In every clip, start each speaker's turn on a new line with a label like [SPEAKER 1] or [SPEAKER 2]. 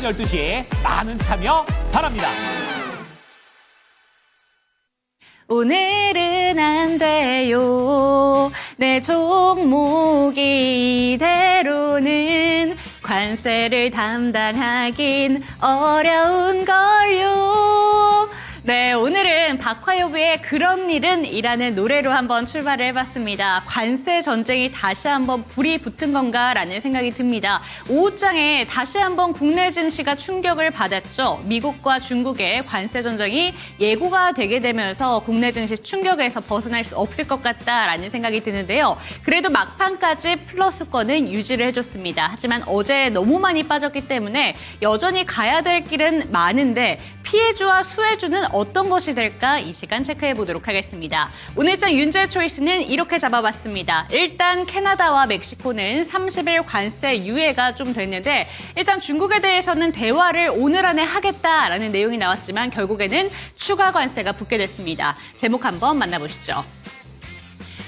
[SPEAKER 1] 오전 12시 많은 참여 바랍니다.
[SPEAKER 2] 오늘은 안 돼요. 내 종목이 이대로는 관세를 담당하긴 어려운걸요. 네, 오늘은 박화요비의 그런 일은 이라는 노래로 한번 출발을 해봤습니다. 관세 전쟁이 다시 한번 불이 붙은 건가라는 생각이 듭니다. 오후장에 다시 한번 국내 증시가 충격을 받았죠. 미국과 중국의 관세 전쟁이 예고가 되게 되면서 국내 증시 충격에서 벗어날 수 없을 것 같다라는 생각이 드는데요. 그래도 막판까지 플러스권은 유지를 해줬습니다. 하지만 어제 너무 많이 빠졌기 때문에 여전히 가야 될 길은 많은데 피해주와 수혜주는 어떤 것이 될까 이 시간 체크해 보도록 하겠습니다. 오늘장 윤재 초이스는 이렇게 잡아봤습니다. 일단 캐나다와 멕시코는 30일 관세 유예가 좀 됐는데 일단 중국에 대해서는 대화를 오늘 안에 하겠다라는 내용이 나왔지만 결국에는 추가 관세가 붙게 됐습니다. 제목 한번 만나보시죠.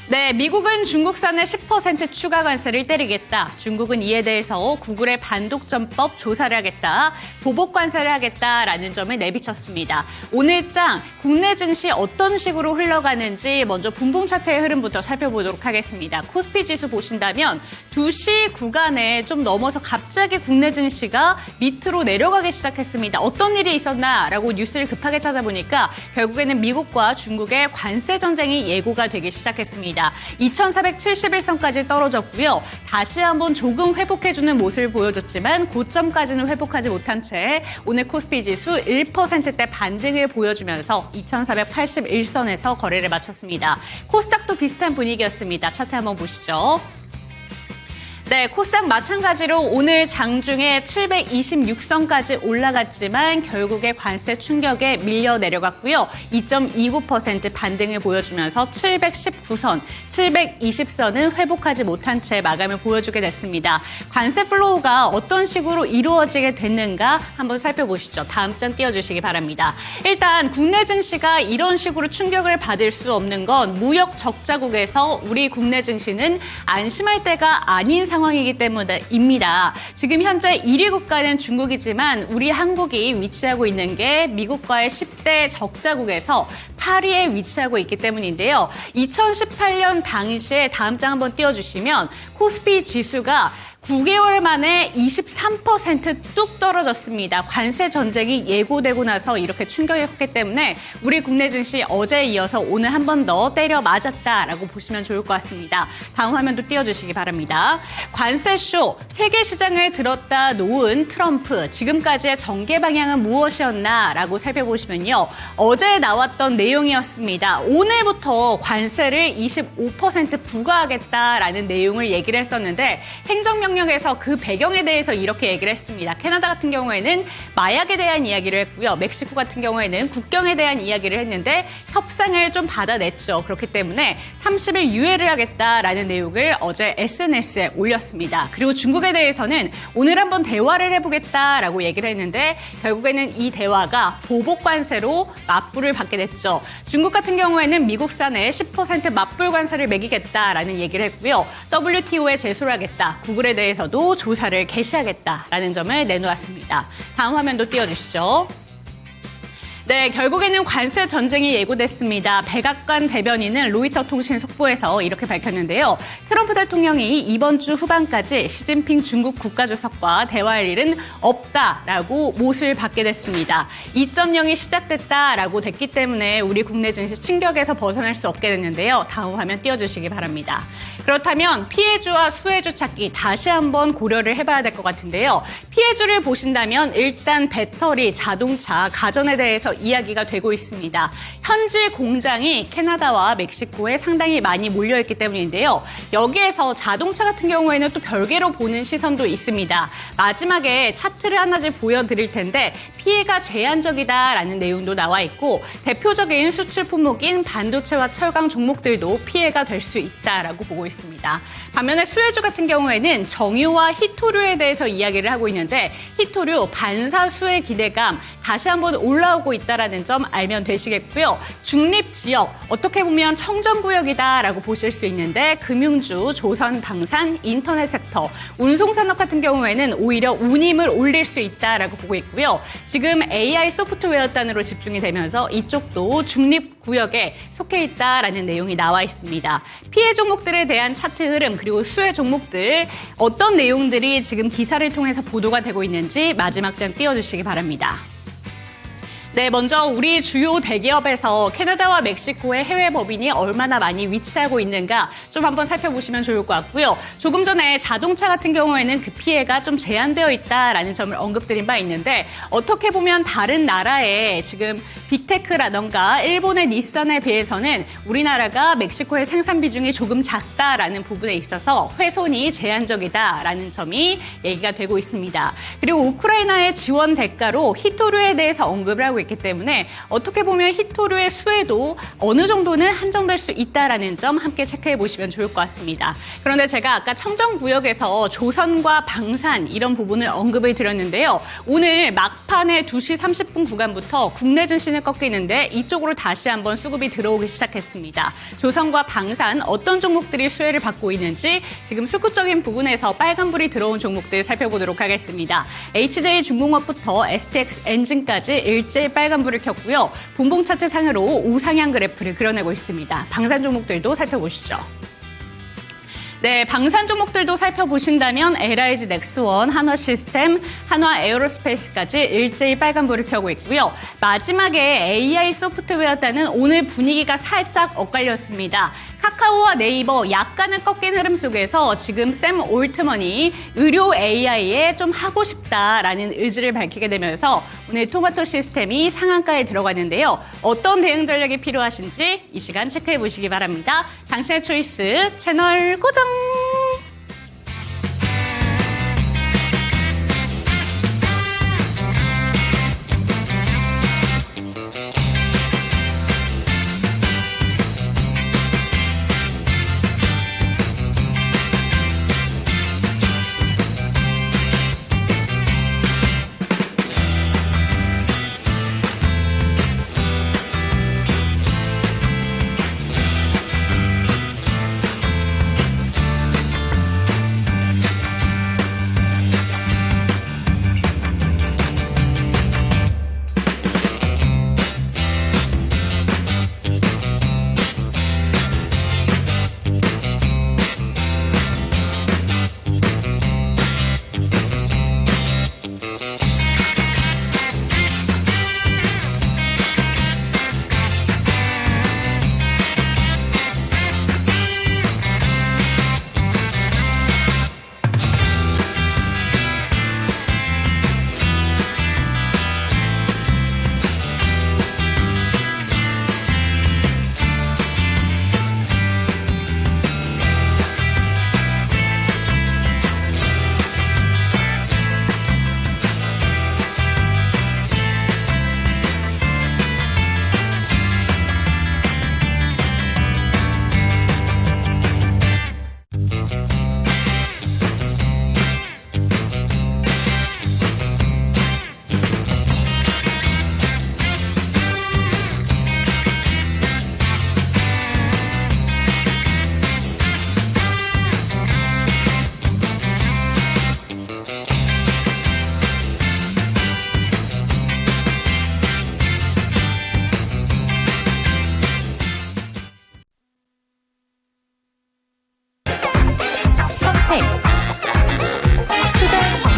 [SPEAKER 2] 네, 미국은 중국산에 10% 추가 관세를 때리겠다. 중국은 이에 대해서 구글의 반독점법 조사를 하겠다. 보복 관세를 하겠다라는 점을 내비쳤습니다. 오늘장 국내 증시 어떤 식으로 흘러가는지 먼저 분봉 차트의 흐름부터 살펴보도록 하겠습니다. 코스피 지수 보신다면 2시 구간에 좀 넘어서 갑자기 국내 증시가 밑으로 내려가기 시작했습니다. 어떤 일이 있었나라고 뉴스를 급하게 찾아보니까 결국에는 미국과 중국의 관세 전쟁이 예고가 되기 시작했습니다. 2471선까지 떨어졌고요. 다시 한번 조금 회복해주는 모습을 보여줬지만 고점까지는 회복하지 못한 채 오늘 코스피 지수 1%대 반등을 보여주면서 2481선에서 거래를 마쳤습니다. 코스닥도 비슷한 분위기였습니다. 차트 한번 보시죠. 네, 코스닥 마찬가지로 오늘 장중에 726선까지 올라갔지만 결국에 관세 충격에 밀려 내려갔고요. 2.29% 반등을 보여주면서 719선, 720선은 회복하지 못한 채 마감을 보여주게 됐습니다. 관세 플로우가 어떤 식으로 이루어지게 됐는가 한번 살펴보시죠. 다음 장 띄워주시기 바랍니다. 일단 국내 증시가 이런 식으로 충격을 받을 수 없는 건 무역 적자국에서 우리 국내 증시는 안심할 때가 아닌 상황이기 때문입니다. 지금 현재 1위 국가는 중국이지만 우리 한국이 위치하고 있는 게 미국과의 10대 적자국에서 8위에 위치하고 있기 때문인데요. 2018년 당시에 다음 장 한번 띄워주시면 코스피 지수가 9개월 만에 23% 뚝 떨어졌습니다. 관세 전쟁이 예고되고 나서 이렇게 충격이 컸기 때문에 우리 국내 증시 어제에 이어서 오늘 한 번 더 때려 맞았다라고 보시면 좋을 것 같습니다. 다음 화면도 띄워주시기 바랍니다. 관세쇼, 세계 시장을 들었다 놓은 트럼프, 지금까지의 전개 방향은 무엇이었나라고 살펴보시면요. 어제 나왔던 내용이었습니다. 오늘부터 관세를 25% 부과하겠다라는 내용을 얘기를 했었는데 행정명령에서 그 배경에 대해서 이렇게 얘기를 했습니다. 캐나다 같은 경우에는 마약에 대한 이야기를 했고요. 멕시코 같은 경우에는 국경에 대한 이야기를 했는데 협상을 좀 받아냈죠. 그렇기 때문에 30일 유예를 하겠다라는 내용을 어제 SNS에 올렸습니다. 그리고 중국에 대해서는 오늘 한번 대화를 해보겠다라고 얘기를 했는데 결국에는 이 대화가 보복 관세로 맞불을 받게 됐죠. 중국 같은 경우에는 미국산에 10% 맞불 관세를 매기겠다라는 얘기를 했고요. WTO에 제소를 하겠다. 구글에 대해서도 조사를 개시하겠다라는 점을 내놓았습니다. 다음 화면도 띄워주시죠. 네, 결국에는 관세 전쟁이 예고됐습니다. 백악관 대변인은 로이터 통신 속보에서 이렇게 밝혔는데요. 트럼프 대통령이 이번 주 후반까지 시진핑 중국 국가주석과 대화할 일은 없다라고 못을 받게 됐습니다. 2.0이 시작됐다라고 됐기 때문에 우리 국내 증시 충격에서 벗어날 수 없게 됐는데요. 다음 화면 띄워주시기 바랍니다. 그렇다면 피해주와 수혜주 찾기 다시 한번 고려를 해봐야 될 것 같은데요. 피해주를 보신다면 일단 배터리, 자동차, 가전에 대해서 이야기가 되고 있습니다. 현지 공장이 캐나다와 멕시코에 상당히 많이 몰려있기 때문인데요. 여기에서 자동차 같은 경우에는 또 별개로 보는 시선도 있습니다. 마지막에 차트를 하나씩 보여드릴 텐데 피해가 제한적이다라는 내용도 나와 있고 대표적인 수출 품목인 반도체와 철강 종목들도 피해가 될 수 있다라고 보고 있습니다. 반면에 수혜주 같은 경우에는 정유와 히토류에 대해서 이야기를 하고 있는데 히토류 반사수혜 기대감, 다시 한번 올라오고 있다는 점 알면 되시겠고요. 중립지역, 어떻게 보면 청정구역이다라고 보실 수 있는데 금융주, 조선, 방산, 인터넷 섹터, 운송산업 같은 경우에는 오히려 운임을 올릴 수 있다라고 보고 있고요. 지금 AI 소프트웨어 단으로 집중이 되면서 이쪽도 중립구역에 속해 있다라는 내용이 나와 있습니다. 피해 종목들에 대한 차트 흐름 그리고 수혜 종목들 어떤 내용들이 지금 기사를 통해서 보도가 되고 있는지 마지막 장 띄워주시기 바랍니다. 네, 먼저 우리 주요 대기업에서 캐나다와 멕시코의 해외 법인이 얼마나 많이 위치하고 있는가 좀 한번 살펴보시면 좋을 것 같고요. 조금 전에 자동차 같은 경우에는 그 피해가 좀 제한되어 있다라는 점을 언급드린 바 있는데 어떻게 보면 다른 나라의 지금 빅테크라던가 일본의 닛산에 비해서는 우리나라가 멕시코의 생산 비중이 조금 작다라는 부분에 있어서 훼손이 제한적이다라는 점이 얘기가 되고 있습니다. 그리고 우크라이나의 지원 대가로 히토류에 대해서 언급을 하고 있기 때문에 어떻게 보면 히토류의 수혜도 어느 정도는 한정될 수 있다라는 점 함께 체크해 보시면 좋을 것 같습니다. 그런데 제가 아까 청정구역에서 조선과 방산 이런 부분을 언급을 드렸는데요. 오늘 막판에 2시 30분 구간부터 국내 증시는 꺾이는데 이쪽으로 다시 한번 수급이 들어오기 시작했습니다. 조선과 방산 어떤 종목들이 수혜를 받고 있는지 지금 수급적인 부분에서 빨간불이 들어온 종목들 살펴보도록 하겠습니다. HJ중공업부터 STX 엔진까지 일제히 빨간불을 켰고요. 분봉 차트 상으로 우상향 그래프를 그려내고 있습니다. 방산 종목들도 살펴보시죠. 네, 방산 종목들도 살펴보신다면 LIG 넥스원, 한화시스템, 한화에어로스페이스까지 일제히 빨간불을 켜고 있고요. 마지막에 AI 소프트웨어 단은 오늘 분위기가 살짝 엇갈렸습니다. 카카오와 네이버 약간은 꺾인 흐름 속에서 지금 샘 올트먼이 의료 AI에 좀 하고 싶다라는 의지를 밝히게 되면서 오늘 토마토 시스템이 상한가에 들어갔는데요. 어떤 대응 전략이 필요하신지 이 시간 체크해 보시기 바랍니다. 당신의 초이스 채널 고정!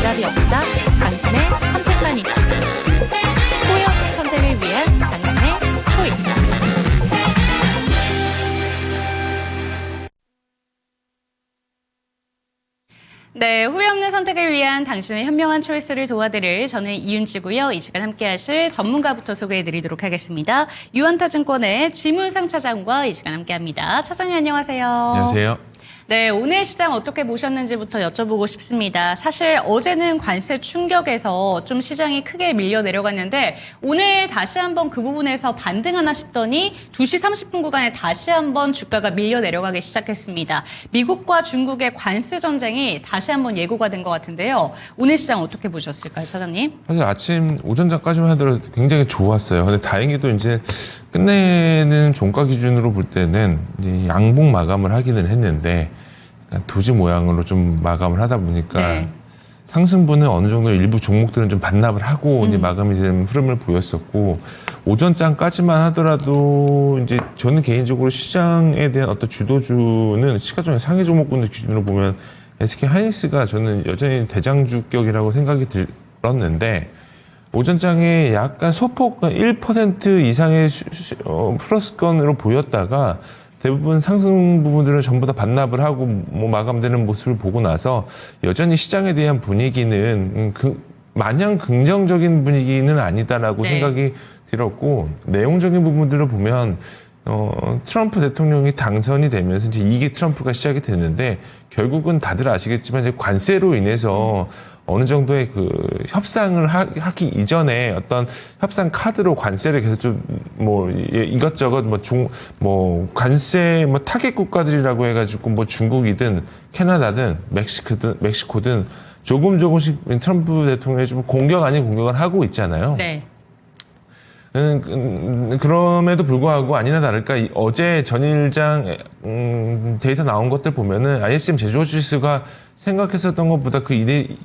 [SPEAKER 3] 정답이 없다. 당신의 선택만 있다. 후회 없는 선택을 위한 당신의 초이스.
[SPEAKER 2] 네, 후회 없는 선택을 위한 당신의 현명한 초이스를 도와드릴 저는 이윤지고요. 이 시간 함께하실 전문가부터 소개해드리도록 하겠습니다. 유한타증권의 지문상 차장과 이 시간 함께합니다. 차장님 안녕하세요.
[SPEAKER 4] 안녕하세요.
[SPEAKER 2] 네, 오늘 시장 어떻게 보셨는지부터 여쭤보고 싶습니다. 사실 어제는 관세 충격에서 좀 시장이 크게 밀려 내려갔는데 오늘 다시 한번 그 부분에서 반등하나 싶더니 2시 30분 구간에 다시 한번 주가가 밀려 내려가기 시작했습니다. 미국과 중국의 관세 전쟁이 다시 한번 예고가 된 것 같은데요. 오늘 시장 어떻게 보셨을까요, 차장님?
[SPEAKER 4] 사실 아침 오전장까지만 하더라도 굉장히 좋았어요. 근데 다행히도 이제 끝내는 종가 기준으로 볼 때는 이제 양봉 마감을 하기는 했는데 도지 모양으로 좀 마감을 하다 보니까
[SPEAKER 2] 네.
[SPEAKER 4] 상승분은 어느 정도 일부 종목들은 좀 반납을 하고 이제 마감이 되는 흐름을 보였었고 오전장까지만 하더라도 이제 저는 개인적으로 시장에 대한 어떤 주도주는 시가총액 상위 종목군들 기준으로 보면 SK 하이닉스가 저는 여전히 대장주격이라고 생각이 들었는데 오전장에 약간 소폭 1% 이상의 플러스권으로 보였다가 대부분 상승 부분들은 전부 다 반납을 하고 뭐 마감되는 모습을 보고 나서 여전히 시장에 대한 분위기는 마냥 긍정적인 분위기는 아니다라고
[SPEAKER 2] 네.
[SPEAKER 4] 생각이 들었고 내용적인 부분들을 보면 트럼프 대통령이 당선이 되면서 이제 이게 트럼프가 시작이 됐는데 결국은 다들 아시겠지만 이제 관세로 인해서 어느 정도의 그 협상을 하기 이전에 어떤 협상 카드로 관세를 계속 좀 뭐 이것저것 뭐 관세 뭐 타겟 국가들이라고 해가지고 뭐 중국이든 캐나다든 멕시코든 조금씩 트럼프 대통령이 좀 공격 아닌 공격을 하고 있잖아요.
[SPEAKER 2] 네.
[SPEAKER 4] 그럼에도 불구하고 아니나 다를까 어제 전일장 데이터 나온 것들 보면은 ISM 제조업 지수가 생각했었던 것보다 그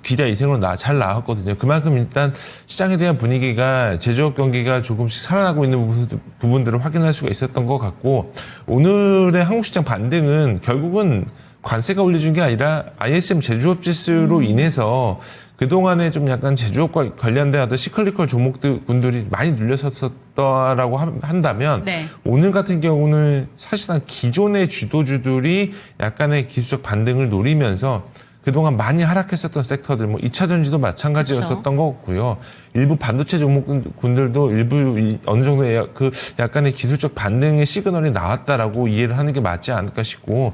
[SPEAKER 4] 기대 이상으로 잘 나왔거든요. 그만큼 일단 시장에 대한 분위기가 제조업 경기가 조금씩 살아나고 있는 부분들을 확인할 수가 있었던 것 같고 오늘의 한국 시장 반등은 결국은 관세가 올려준 게 아니라 ISM 제조업 지수로 인해서 그동안에 좀 약간 제조업과 관련된 어떤 시클리컬 종목들이 많이 눌렸었다라고 한다면
[SPEAKER 2] 네.
[SPEAKER 4] 오늘 같은 경우는 사실상 기존의 주도주들이 약간의 기술적 반등을 노리면서 그동안 많이 하락했었던 섹터들, 뭐 2차 전지도 마찬가지였었던
[SPEAKER 2] 그렇죠.
[SPEAKER 4] 것 같고요. 일부 반도체 종목군들도 일부 어느 정도의 그 약간의 기술적 반등의 시그널이 나왔다라고 이해를 하는 게 맞지 않을까 싶고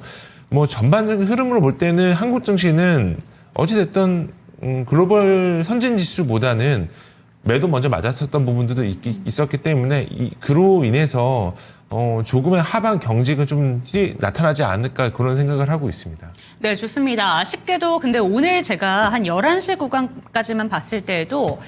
[SPEAKER 4] 뭐 전반적인 흐름으로 볼 때는 한국 증시는 어찌됐든 글로벌 선진 지수보다는 매도 먼저 맞았었던 부분들도 있었기 때문에 그로 인해서 조금의 하방 경직은 좀 나타나지 않을까 그런 생각을 하고 있습니다.
[SPEAKER 2] 네, 좋습니다. 아쉽게도 근데 오늘 제가 한 11시 구간까지만 봤을 때에도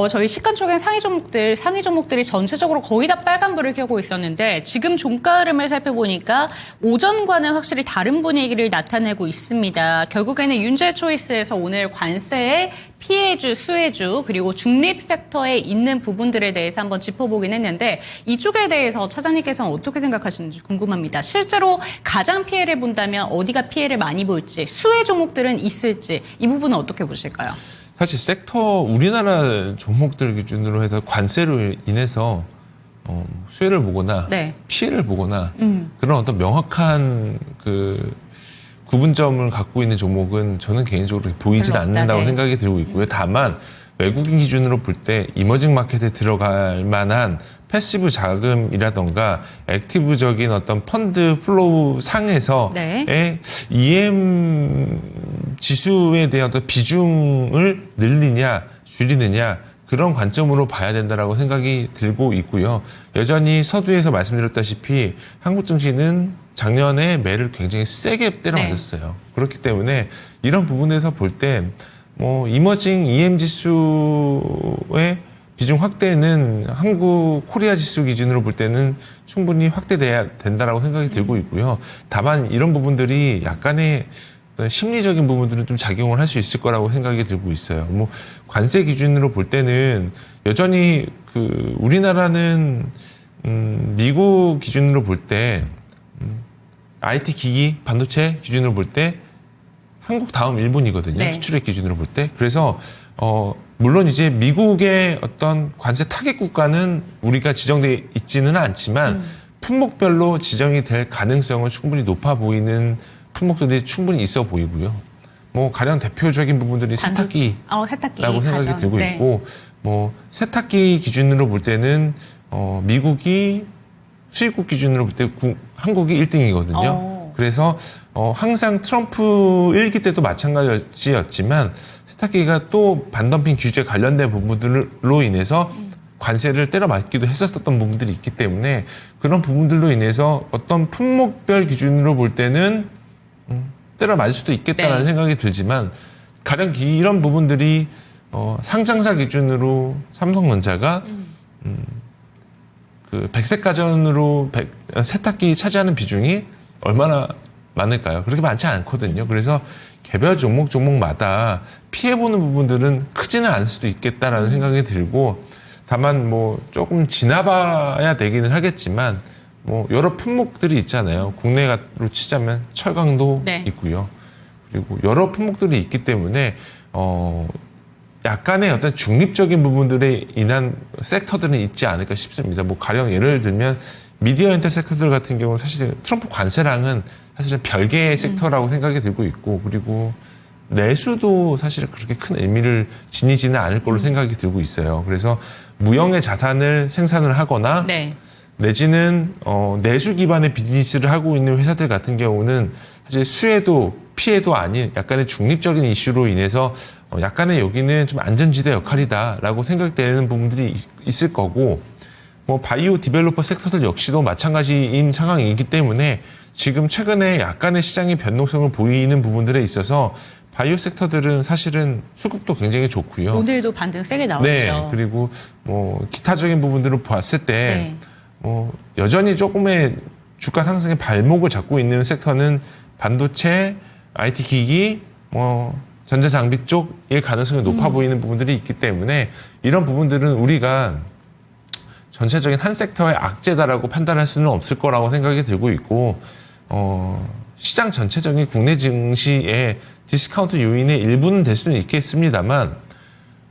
[SPEAKER 2] 저희 시가총액 상위 종목들이 전체적으로 거의 다 빨간불을 켜고 있었는데 지금 종가 흐름을 살펴보니까 오전과는 확실히 다른 분위기를 나타내고 있습니다. 결국에는 윤제 초이스에서 오늘 관세의 피해주, 수혜주 그리고 중립 섹터에 있는 부분들에 대해서 한번 짚어보긴 했는데 이쪽에 대해서 차장님께서는 어떻게 생각하시는지 궁금합니다. 실제로 가장 피해를 본다면 어디가 피해를 많이 볼지 수혜 종목들은 있을지 이 부분은 어떻게 보실까요?
[SPEAKER 4] 사실 섹터 우리나라 종목들 기준으로 해서 관세로 인해서 수혜를 보거나
[SPEAKER 2] 네.
[SPEAKER 4] 피해를 보거나 그런 어떤 명확한 그 구분점을 갖고 있는 종목은 저는 개인적으로 보이질
[SPEAKER 2] 별로 없다,
[SPEAKER 4] 않는다고
[SPEAKER 2] 네.
[SPEAKER 4] 생각이 들고 있고요. 다만 외국인 기준으로 볼 때 이머징 마켓에 들어갈 만한 패시브 자금이라던가 액티브적인 어떤 펀드 플로우 상에서의
[SPEAKER 2] 네.
[SPEAKER 4] EM 지수에 대한 어떤 비중을 늘리냐 줄이느냐 그런 관점으로 봐야 된다라고 생각이 들고 있고요. 여전히 서두에서 말씀드렸다시피 한국 증시는 작년에 매를 굉장히 세게 때려 맞았어요. 네. 그렇기 때문에 이런 부분에서 볼 때 뭐 이머징 EM 지수의 비중 확대는 한국 코리아 지수 기준으로 볼 때는 충분히 확대돼야 된다라고 생각이 들고 있고요. 다만 이런 부분들이 약간의 심리적인 부분들은 좀 작용을 할 수 있을 거라고 생각이 들고 있어요. 뭐 관세 기준으로 볼 때는 여전히 그 우리나라는 미국 기준으로 볼 때 IT 기기 반도체 기준으로 볼 때 한국 다음 일본이거든요.
[SPEAKER 2] 네.
[SPEAKER 4] 수출액 기준으로 볼 때. 그래서 물론 이제 미국의 어떤 관세 타겟 국가는 우리가 지정돼 있지는 않지만 품목별로 지정이 될 가능성은 충분히 높아 보이는 품목들이 충분히 있어 보이고요. 뭐 가령 대표적인 부분들이 세탁기라고 생각이 들고
[SPEAKER 2] 네.
[SPEAKER 4] 있고, 뭐 세탁기 기준으로 볼 때는 미국이 수입국 기준으로 볼 때 한국이 1등이거든요. 그래서 항상 트럼프 일기 때도 마찬가지였지만 세탁기가 또 반덤핑 규제 관련된 부분들로 인해서 관세를 때려 맞기도 했었던 부분들이 있기 때문에 그런 부분들로 인해서 어떤 품목별 기준으로 볼 때는 때려 맞을 수도 있겠다라는
[SPEAKER 2] 네.
[SPEAKER 4] 생각이 들지만 가령 이런 부분들이 상장사 기준으로 삼성전자가 그 백색가전으로 세탁기 차지하는 비중이 얼마나 많을까요? 그렇게 많지 않거든요. 그래서 개별 종목마다 피해보는 부분들은 크지는 않을 수도 있겠다라는 생각이 들고 다만 뭐 조금 지나봐야 되기는 하겠지만 뭐 여러 품목들이 있잖아요. 국내로 치자면 철강도
[SPEAKER 2] 네.
[SPEAKER 4] 있고요. 그리고 여러 품목들이 있기 때문에 약간의 어떤 중립적인 부분들에 인한 섹터들은 있지 않을까 싶습니다. 뭐 가령 예를 들면 미디어 엔터 섹터들 같은 경우는 사실 트럼프 관세랑은 사실은 별개의 섹터라고 생각이 들고 있고 그리고 내수도 사실 그렇게 큰 의미를 지니지는 않을 걸로 생각이 들고 있어요. 그래서 무형의 자산을 생산을 하거나
[SPEAKER 2] 네.
[SPEAKER 4] 내지는 내수 기반의 비즈니스를 하고 있는 회사들 같은 경우는 사실 수혜도 피해도 아닌 약간의 중립적인 이슈로 인해서 약간의 여기는 좀 안전지대 역할이다라고 생각되는 부분들이 있을 거고 뭐 바이오 디벨로퍼 섹터들 역시도 마찬가지인 상황이기 때문에 지금 최근에 약간의 시장의 변동성을 보이는 부분들에 있어서 바이오 섹터들은 사실은 수급도 굉장히 좋고요.
[SPEAKER 2] 오늘도 반등 세게 나왔죠.
[SPEAKER 4] 네, 그리고 뭐 기타적인 부분들을 봤을 때
[SPEAKER 2] 네.
[SPEAKER 4] 여전히 조금의 주가 상승의 발목을 잡고 있는 섹터는 반도체, IT 기기, 전자장비 쪽일 가능성이 높아 보이는 부분들이 있기 때문에 이런 부분들은 우리가 전체적인 한 섹터의 악재다라고 판단할 수는 없을 거라고 생각이 들고 있고 시장 전체적인 국내 증시의 디스카운트 요인의 일부는 될 수는 있겠습니다만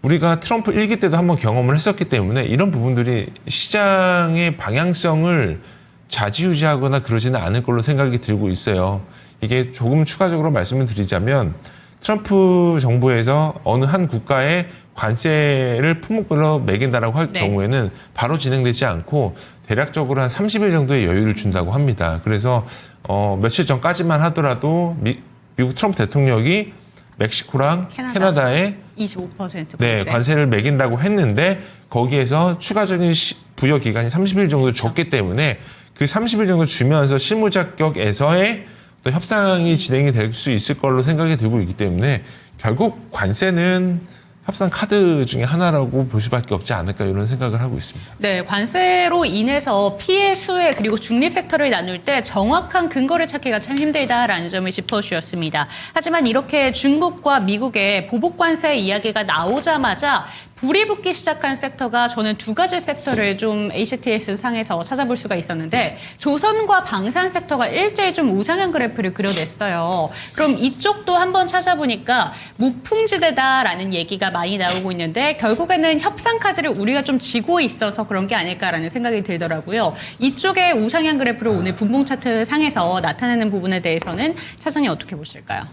[SPEAKER 4] 우리가 트럼프 일기 때도 한번 경험을 했었기 때문에 이런 부분들이 시장의 방향성을 좌지우지하거나 그러지는 않을 걸로 생각이 들고 있어요. 이게 조금 추가적으로 말씀을 드리자면 트럼프 정부에서 어느 한 국가에 관세를 품목별로 매긴다라고 할
[SPEAKER 2] 네.
[SPEAKER 4] 경우에는 바로 진행되지 않고 대략적으로 한 30일 정도의 여유를 준다고 합니다. 그래서 며칠 전까지만 하더라도 미국 트럼프 대통령이 멕시코랑 캐나다에
[SPEAKER 2] 25%
[SPEAKER 4] 네, 관세를 매긴다고 했는데 거기에서 추가적인 부여 기간이 30일 정도 줬기 때문에 그 30일 정도 주면서 실무자격에서의 또 협상이 진행이 될 수 있을 걸로 생각이 들고 있기 때문에 결국 관세는 협상 카드 중에 하나라고 볼 수밖에 없지 않을까 이런 생각을 하고 있습니다.
[SPEAKER 2] 네, 관세로 인해서 피해 수혜 그리고 중립 섹터를 나눌 때 정확한 근거를 찾기가 참 힘들다라는 점을 짚어주셨습니다. 하지만 이렇게 중국과 미국의 보복 관세 이야기가 나오자마자 불이 붙기 시작한 섹터가 저는 두 가지 섹터를 좀 ACTS 상에서 찾아볼 수가 있었는데 조선과 방산 섹터가 일제히 좀 우상향 그래프를 그려냈어요. 그럼 이쪽도 한번 찾아보니까 무풍지대다라는 얘기가 많이 나오고 있는데 결국에는 협상 카드를 우리가 좀 쥐고 있어서 그런 게 아닐까라는 생각이 들더라고요. 이쪽의 우상향 그래프를 오늘 분봉 차트 상에서 나타내는 부분에 대해서는 차장님 어떻게 보실까요?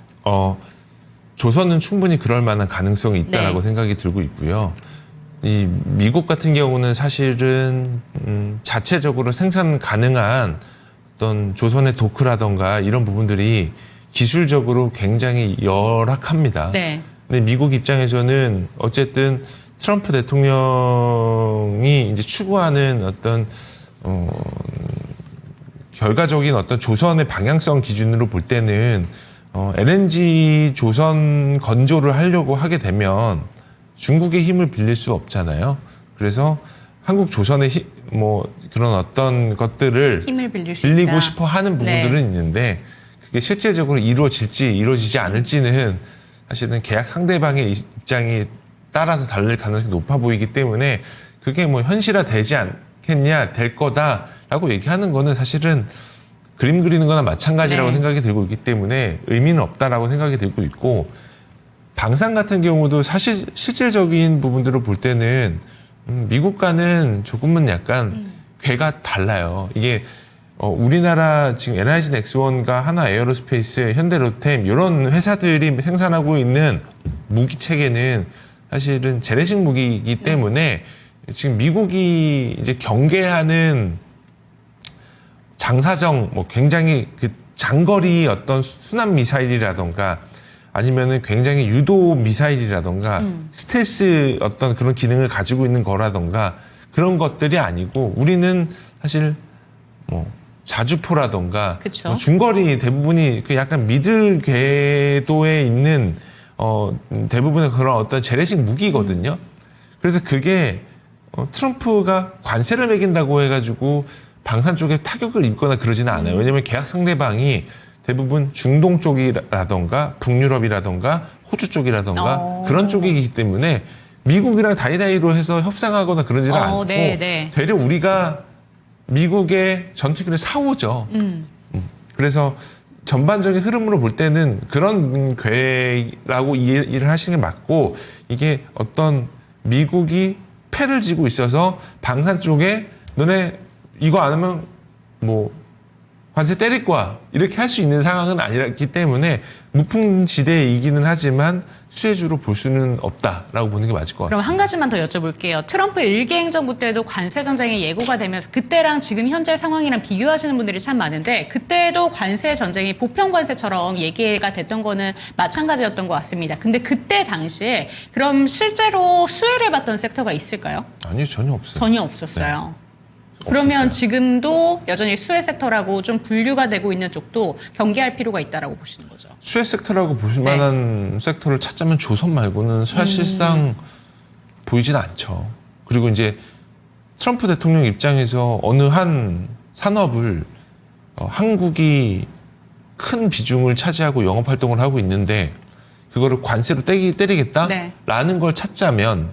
[SPEAKER 4] 조선은 충분히 그럴 만한 가능성이 있다라고
[SPEAKER 2] 네.
[SPEAKER 4] 생각이 들고 있고요. 이 미국 같은 경우는 사실은 자체적으로 생산 가능한 어떤 조선의 도크라던가 이런 부분들이 기술적으로 굉장히 열악합니다.
[SPEAKER 2] 네.
[SPEAKER 4] 근데 미국 입장에서는 어쨌든 트럼프 대통령이 이제 추구하는 어떤 결과적인 어떤 조선의 방향성 기준으로 볼 때는 LNG 조선 건조를 하려고 하게 되면 중국의 힘을 빌릴 수 없잖아요. 그래서 한국 조선의 그런 어떤 것들을
[SPEAKER 2] 힘을 빌릴 수
[SPEAKER 4] 빌리고
[SPEAKER 2] 있다.
[SPEAKER 4] 싶어 하는 부분들은
[SPEAKER 2] 네.
[SPEAKER 4] 있는데 그게 실질적으로 이루어질지 이루어지지 않을지는 사실은 계약 상대방의 입장이 따라서 다를 가능성이 높아 보이기 때문에 그게 뭐 현실화되지 않겠냐, 될 거다라고 얘기하는 거는 사실은 그림 그리는 거나 마찬가지라고
[SPEAKER 2] 네.
[SPEAKER 4] 생각이 들고 있기 때문에 의미는 없다라고 생각이 들고 있고 방산 같은 경우도 사실 실질적인 부분들을 볼 때는 미국과는 조금은 약간 궤가 달라요. 이게 우리나라 지금 NIG 넥스원과 하나 에어로스페이스, 현대로템 이런 회사들이 생산하고 있는 무기 체계는 사실은 재래식 무기이기 때문에 지금 미국이 이제 경계하는 장사정 굉장히 그 장거리 어떤 순환 미사일이라던가 아니면은 굉장히 유도 미사일이라던가 스텔스 어떤 그런 기능을 가지고 있는 거라던가 그런 것들이 아니고 우리는 사실 뭐 자주포라던가
[SPEAKER 2] 그쵸.
[SPEAKER 4] 뭐 중거리 대부분이 그 약간 미들 궤도에 있는 대부분의 그런 어떤 재래식 무기거든요. 그래서 그게 트럼프가 관세를 매긴다고 해가지고 방산 쪽에 타격을 입거나 그러지는 않아요. 왜냐하면 계약 상대방이 대부분 중동 쪽이라던가 북유럽이라던가 호주 쪽이라던가 그런 쪽이기 때문에 미국이랑 다이다이로 해서 협상하거나 그러지는 않고
[SPEAKER 2] 네.
[SPEAKER 4] 되려 우리가 미국의 전투기를 사오죠. 그래서 전반적인 흐름으로 볼 때는 그런 궤라고 이해를 하시는 게 맞고 이게 어떤 미국이 패를 지고 있어서 방산 쪽에 너네 이거 안 하면 뭐 관세 때릴 거야 이렇게 할 수 있는 상황은 아니기 때문에 무풍지대이기는 하지만 수혜주로 볼 수는 없다라고 보는 게 맞을 것 같습니다.
[SPEAKER 2] 그럼 한 가지만 더 여쭤볼게요. 트럼프 일기 행정부 때도 관세 전쟁이 예고가 되면서 그때랑 지금 현재 상황이랑 비교하시는 분들이 참 많은데 그때도 관세 전쟁이 보편 관세처럼 얘기가 됐던 거는 마찬가지였던 것 같습니다. 근데 그때 당시에 그럼 실제로 수혜를 받던 섹터가 있을까요?
[SPEAKER 4] 아니요, 전혀 없어요.
[SPEAKER 2] 전혀 없었어요. 그러면
[SPEAKER 4] 없었어요.
[SPEAKER 2] 지금도 여전히 수혜 섹터라고 좀 분류가 되고 있는 쪽도 경계할 필요가 있다라고 보시는 거죠.
[SPEAKER 4] 수혜 섹터라고 보실 만한 섹터를 찾자면 조선 말고는 사실상 보이진 않죠. 그리고 이제 트럼프 대통령 입장에서 어느 한 산업을 한국이 큰 비중을 차지하고 영업 활동을 하고 있는데 그거를 관세로 때리겠다라는 걸 찾자면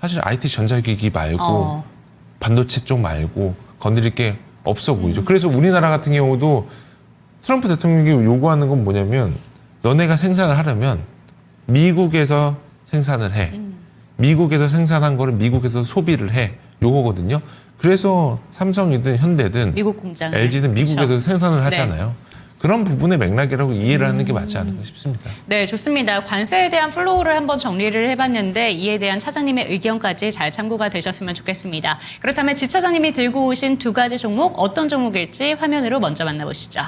[SPEAKER 4] 사실 IT 전자기기 말고 반도체 쪽 말고 건드릴 게 없어 보이죠. 그래서 우리나라 같은 경우도 트럼프 대통령이 요구하는 건 뭐냐면 너네가 생산을 하려면 미국에서 생산을 해. 미국에서 생산한 거를 미국에서 소비를 해. 요거거든요. 그래서 삼성이든 현대든
[SPEAKER 2] 미국 공장,
[SPEAKER 4] LG는 미국에서
[SPEAKER 2] 그쵸?
[SPEAKER 4] 생산을 하잖아요. 그런 부분의 맥락이라고 이해를 하는 게 맞지 않을까 싶습니다.
[SPEAKER 2] 네, 좋습니다. 관세에 대한 플로우를 한번 정리를 해봤는데 이에 대한 차장님의 의견까지 잘 참고가 되셨으면 좋겠습니다. 그렇다면 지 차장님이 들고 오신 두 가지 종목 어떤 종목일지 화면으로 먼저 만나보시죠.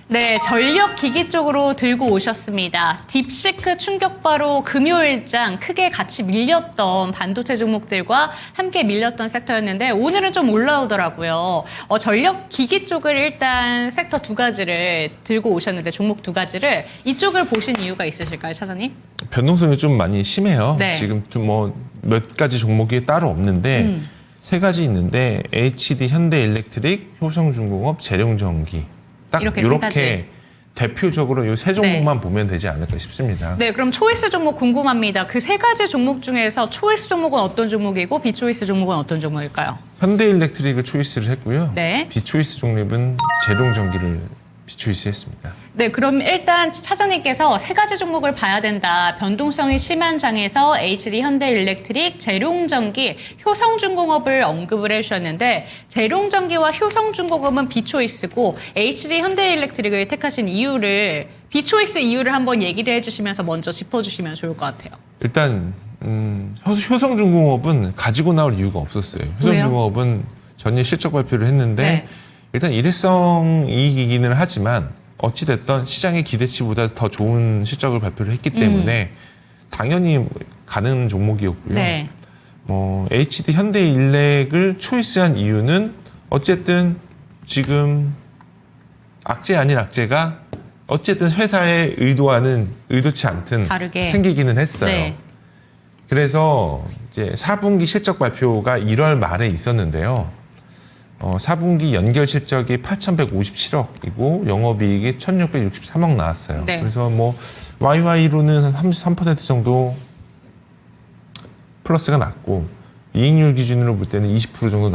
[SPEAKER 2] 네, 전력기기 쪽으로 들고 오셨습니다. 딥시크 충격바로 금요일장 크게 같이 밀렸던 반도체 종목들과 함께 밀렸던 섹터였는데 오늘은 좀 올라오더라고요. 전력기기 쪽을 일단 섹터 두 가지를 들고 오셨는데 종목 두 가지를 이쪽을 보신 이유가 있으실까요, 차장님?
[SPEAKER 4] 변동성이 좀 많이 심해요.
[SPEAKER 2] 네.
[SPEAKER 4] 지금 뭐 몇 가지 종목이 따로 없는데 세 가지 있는데 HD, 현대일렉트릭, 효성중공업, 재룡전기 딱
[SPEAKER 2] 이렇게 세
[SPEAKER 4] 이렇게
[SPEAKER 2] 가지.
[SPEAKER 4] 대표적으로 이 세 종목만 보면 되지 않을까 싶습니다.
[SPEAKER 2] 네, 그럼 초이스 종목 궁금합니다. 그 세 가지 종목 중에서 초이스 종목은 어떤 종목이고 비초이스 종목은 어떤 종목일까요?
[SPEAKER 4] 현대일렉트릭을 초이스를 했고요.
[SPEAKER 2] 네.
[SPEAKER 4] 비초이스 종목은 재룡전기를 비초이스했습니다.
[SPEAKER 2] 네, 그럼 일단 차장님께서 세 가지 종목을 봐야 된다. 변동성이 심한 장에서 HD 현대일렉트릭, 재룡전기, 효성중공업을 언급을 해주셨는데 재룡전기와 효성중공업은 비초이스고 HD 현대일렉트릭을 택하신 이유를 비초이스 이유를 한번 얘기를 해주시면서 먼저 짚어주시면 좋을 것 같아요.
[SPEAKER 4] 일단 효성중공업은 가지고 나올 이유가 없었어요.
[SPEAKER 2] 왜요?
[SPEAKER 4] 효성중공업은 전일 실적 발표를 했는데
[SPEAKER 2] 네.
[SPEAKER 4] 일단 일회성 이익이기는 하지만 어찌됐던 시장의 기대치보다 더 좋은 실적을 발표를 했기 때문에 당연히 가는 종목이었고요.
[SPEAKER 2] 네.
[SPEAKER 4] HD 현대일렉을 초이스한 이유는 어쨌든 지금 악재 아닌 악재가 어쨌든 회사의 의도와는 의도치 않든
[SPEAKER 2] 다르게.
[SPEAKER 4] 생기기는 했어요.
[SPEAKER 2] 네.
[SPEAKER 4] 그래서 이제 4분기 실적 발표가 1월 말에 있었는데요. 4분기 연결 실적이 8,157억이고 영업이익이 1,663억 나왔어요.
[SPEAKER 2] 네.
[SPEAKER 4] 그래서 뭐 YY로는 한 33% 정도 플러스가 났고 이익률 기준으로 볼 때는 20% 정도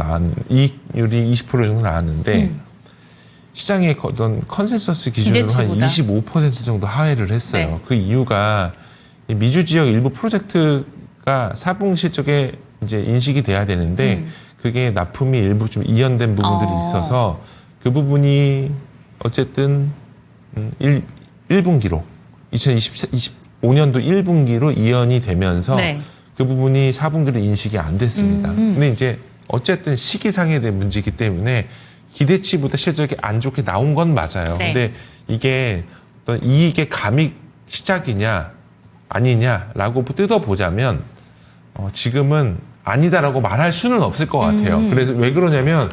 [SPEAKER 4] 이익률이 20% 정도 나왔는데 시장의 어떤 컨센서스 기준으로 한
[SPEAKER 2] 기대치보다.
[SPEAKER 4] 25% 정도 하회를 했어요.
[SPEAKER 2] 네.
[SPEAKER 4] 그 이유가 이 미주 지역 일부 프로젝트가 4분기 실적에 이제 인식이 돼야 되는데 그게 납품이 일부 좀 이연된 부분들이 있어서 그 부분이 어쨌든 1분기로 2025년도 1분기로 이연이 되면서
[SPEAKER 2] 네.
[SPEAKER 4] 그 부분이 4분기로 인식이 안 됐습니다. 근데 이제 어쨌든 시기상에 대한 문제이기 때문에 기대치보다 실적이 안 좋게 나온 건 맞아요.
[SPEAKER 2] 네.
[SPEAKER 4] 근데 이게 어떤 이익의 감익 시작이냐 아니냐라고 뜯어보자면 지금은 아니다라고 말할 수는 없을 것 같아요. 그래서 왜 그러냐면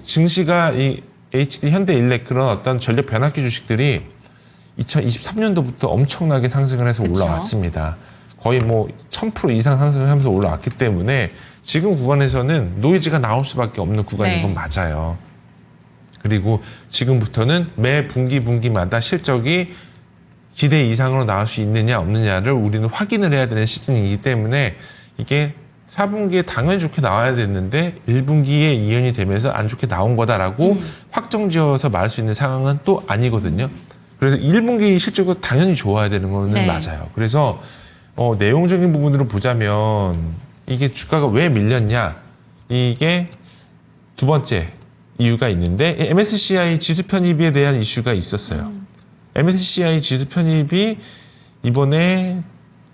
[SPEAKER 4] 증시가 이 HD 현대일렉 그런 어떤 전력 변압기 주식들이 2023년도부터 엄청나게 상승을 해서
[SPEAKER 2] 그쵸.
[SPEAKER 4] 올라왔습니다. 거의 뭐 1000% 이상 상승을 하면서 올라왔기 때문에 지금 구간에서는 노이즈가 나올 수밖에 없는 구간인
[SPEAKER 2] 네.
[SPEAKER 4] 건 맞아요. 그리고 지금부터는 매 분기마다 실적이 기대 이상으로 나올 수 있느냐 없느냐를 우리는 확인을 해야 되는 시즌이기 때문에 이게 4분기에 당연히 좋게 나와야 됐는데 1분기에 이연이 되면서 안 좋게 나온 거다라고 확정지어서 말할 수 있는 상황은 또 아니거든요. 그래서 1분기 실적도 당연히 좋아야 되는 거는
[SPEAKER 2] 네.
[SPEAKER 4] 맞아요. 그래서 내용적인 부분으로 보자면 이게 주가가 왜 밀렸냐, 이게 두 번째 이유가 있는데 MSCI 지수 편입에 대한 이슈가 있었어요. MSCI 지수 편입이 이번에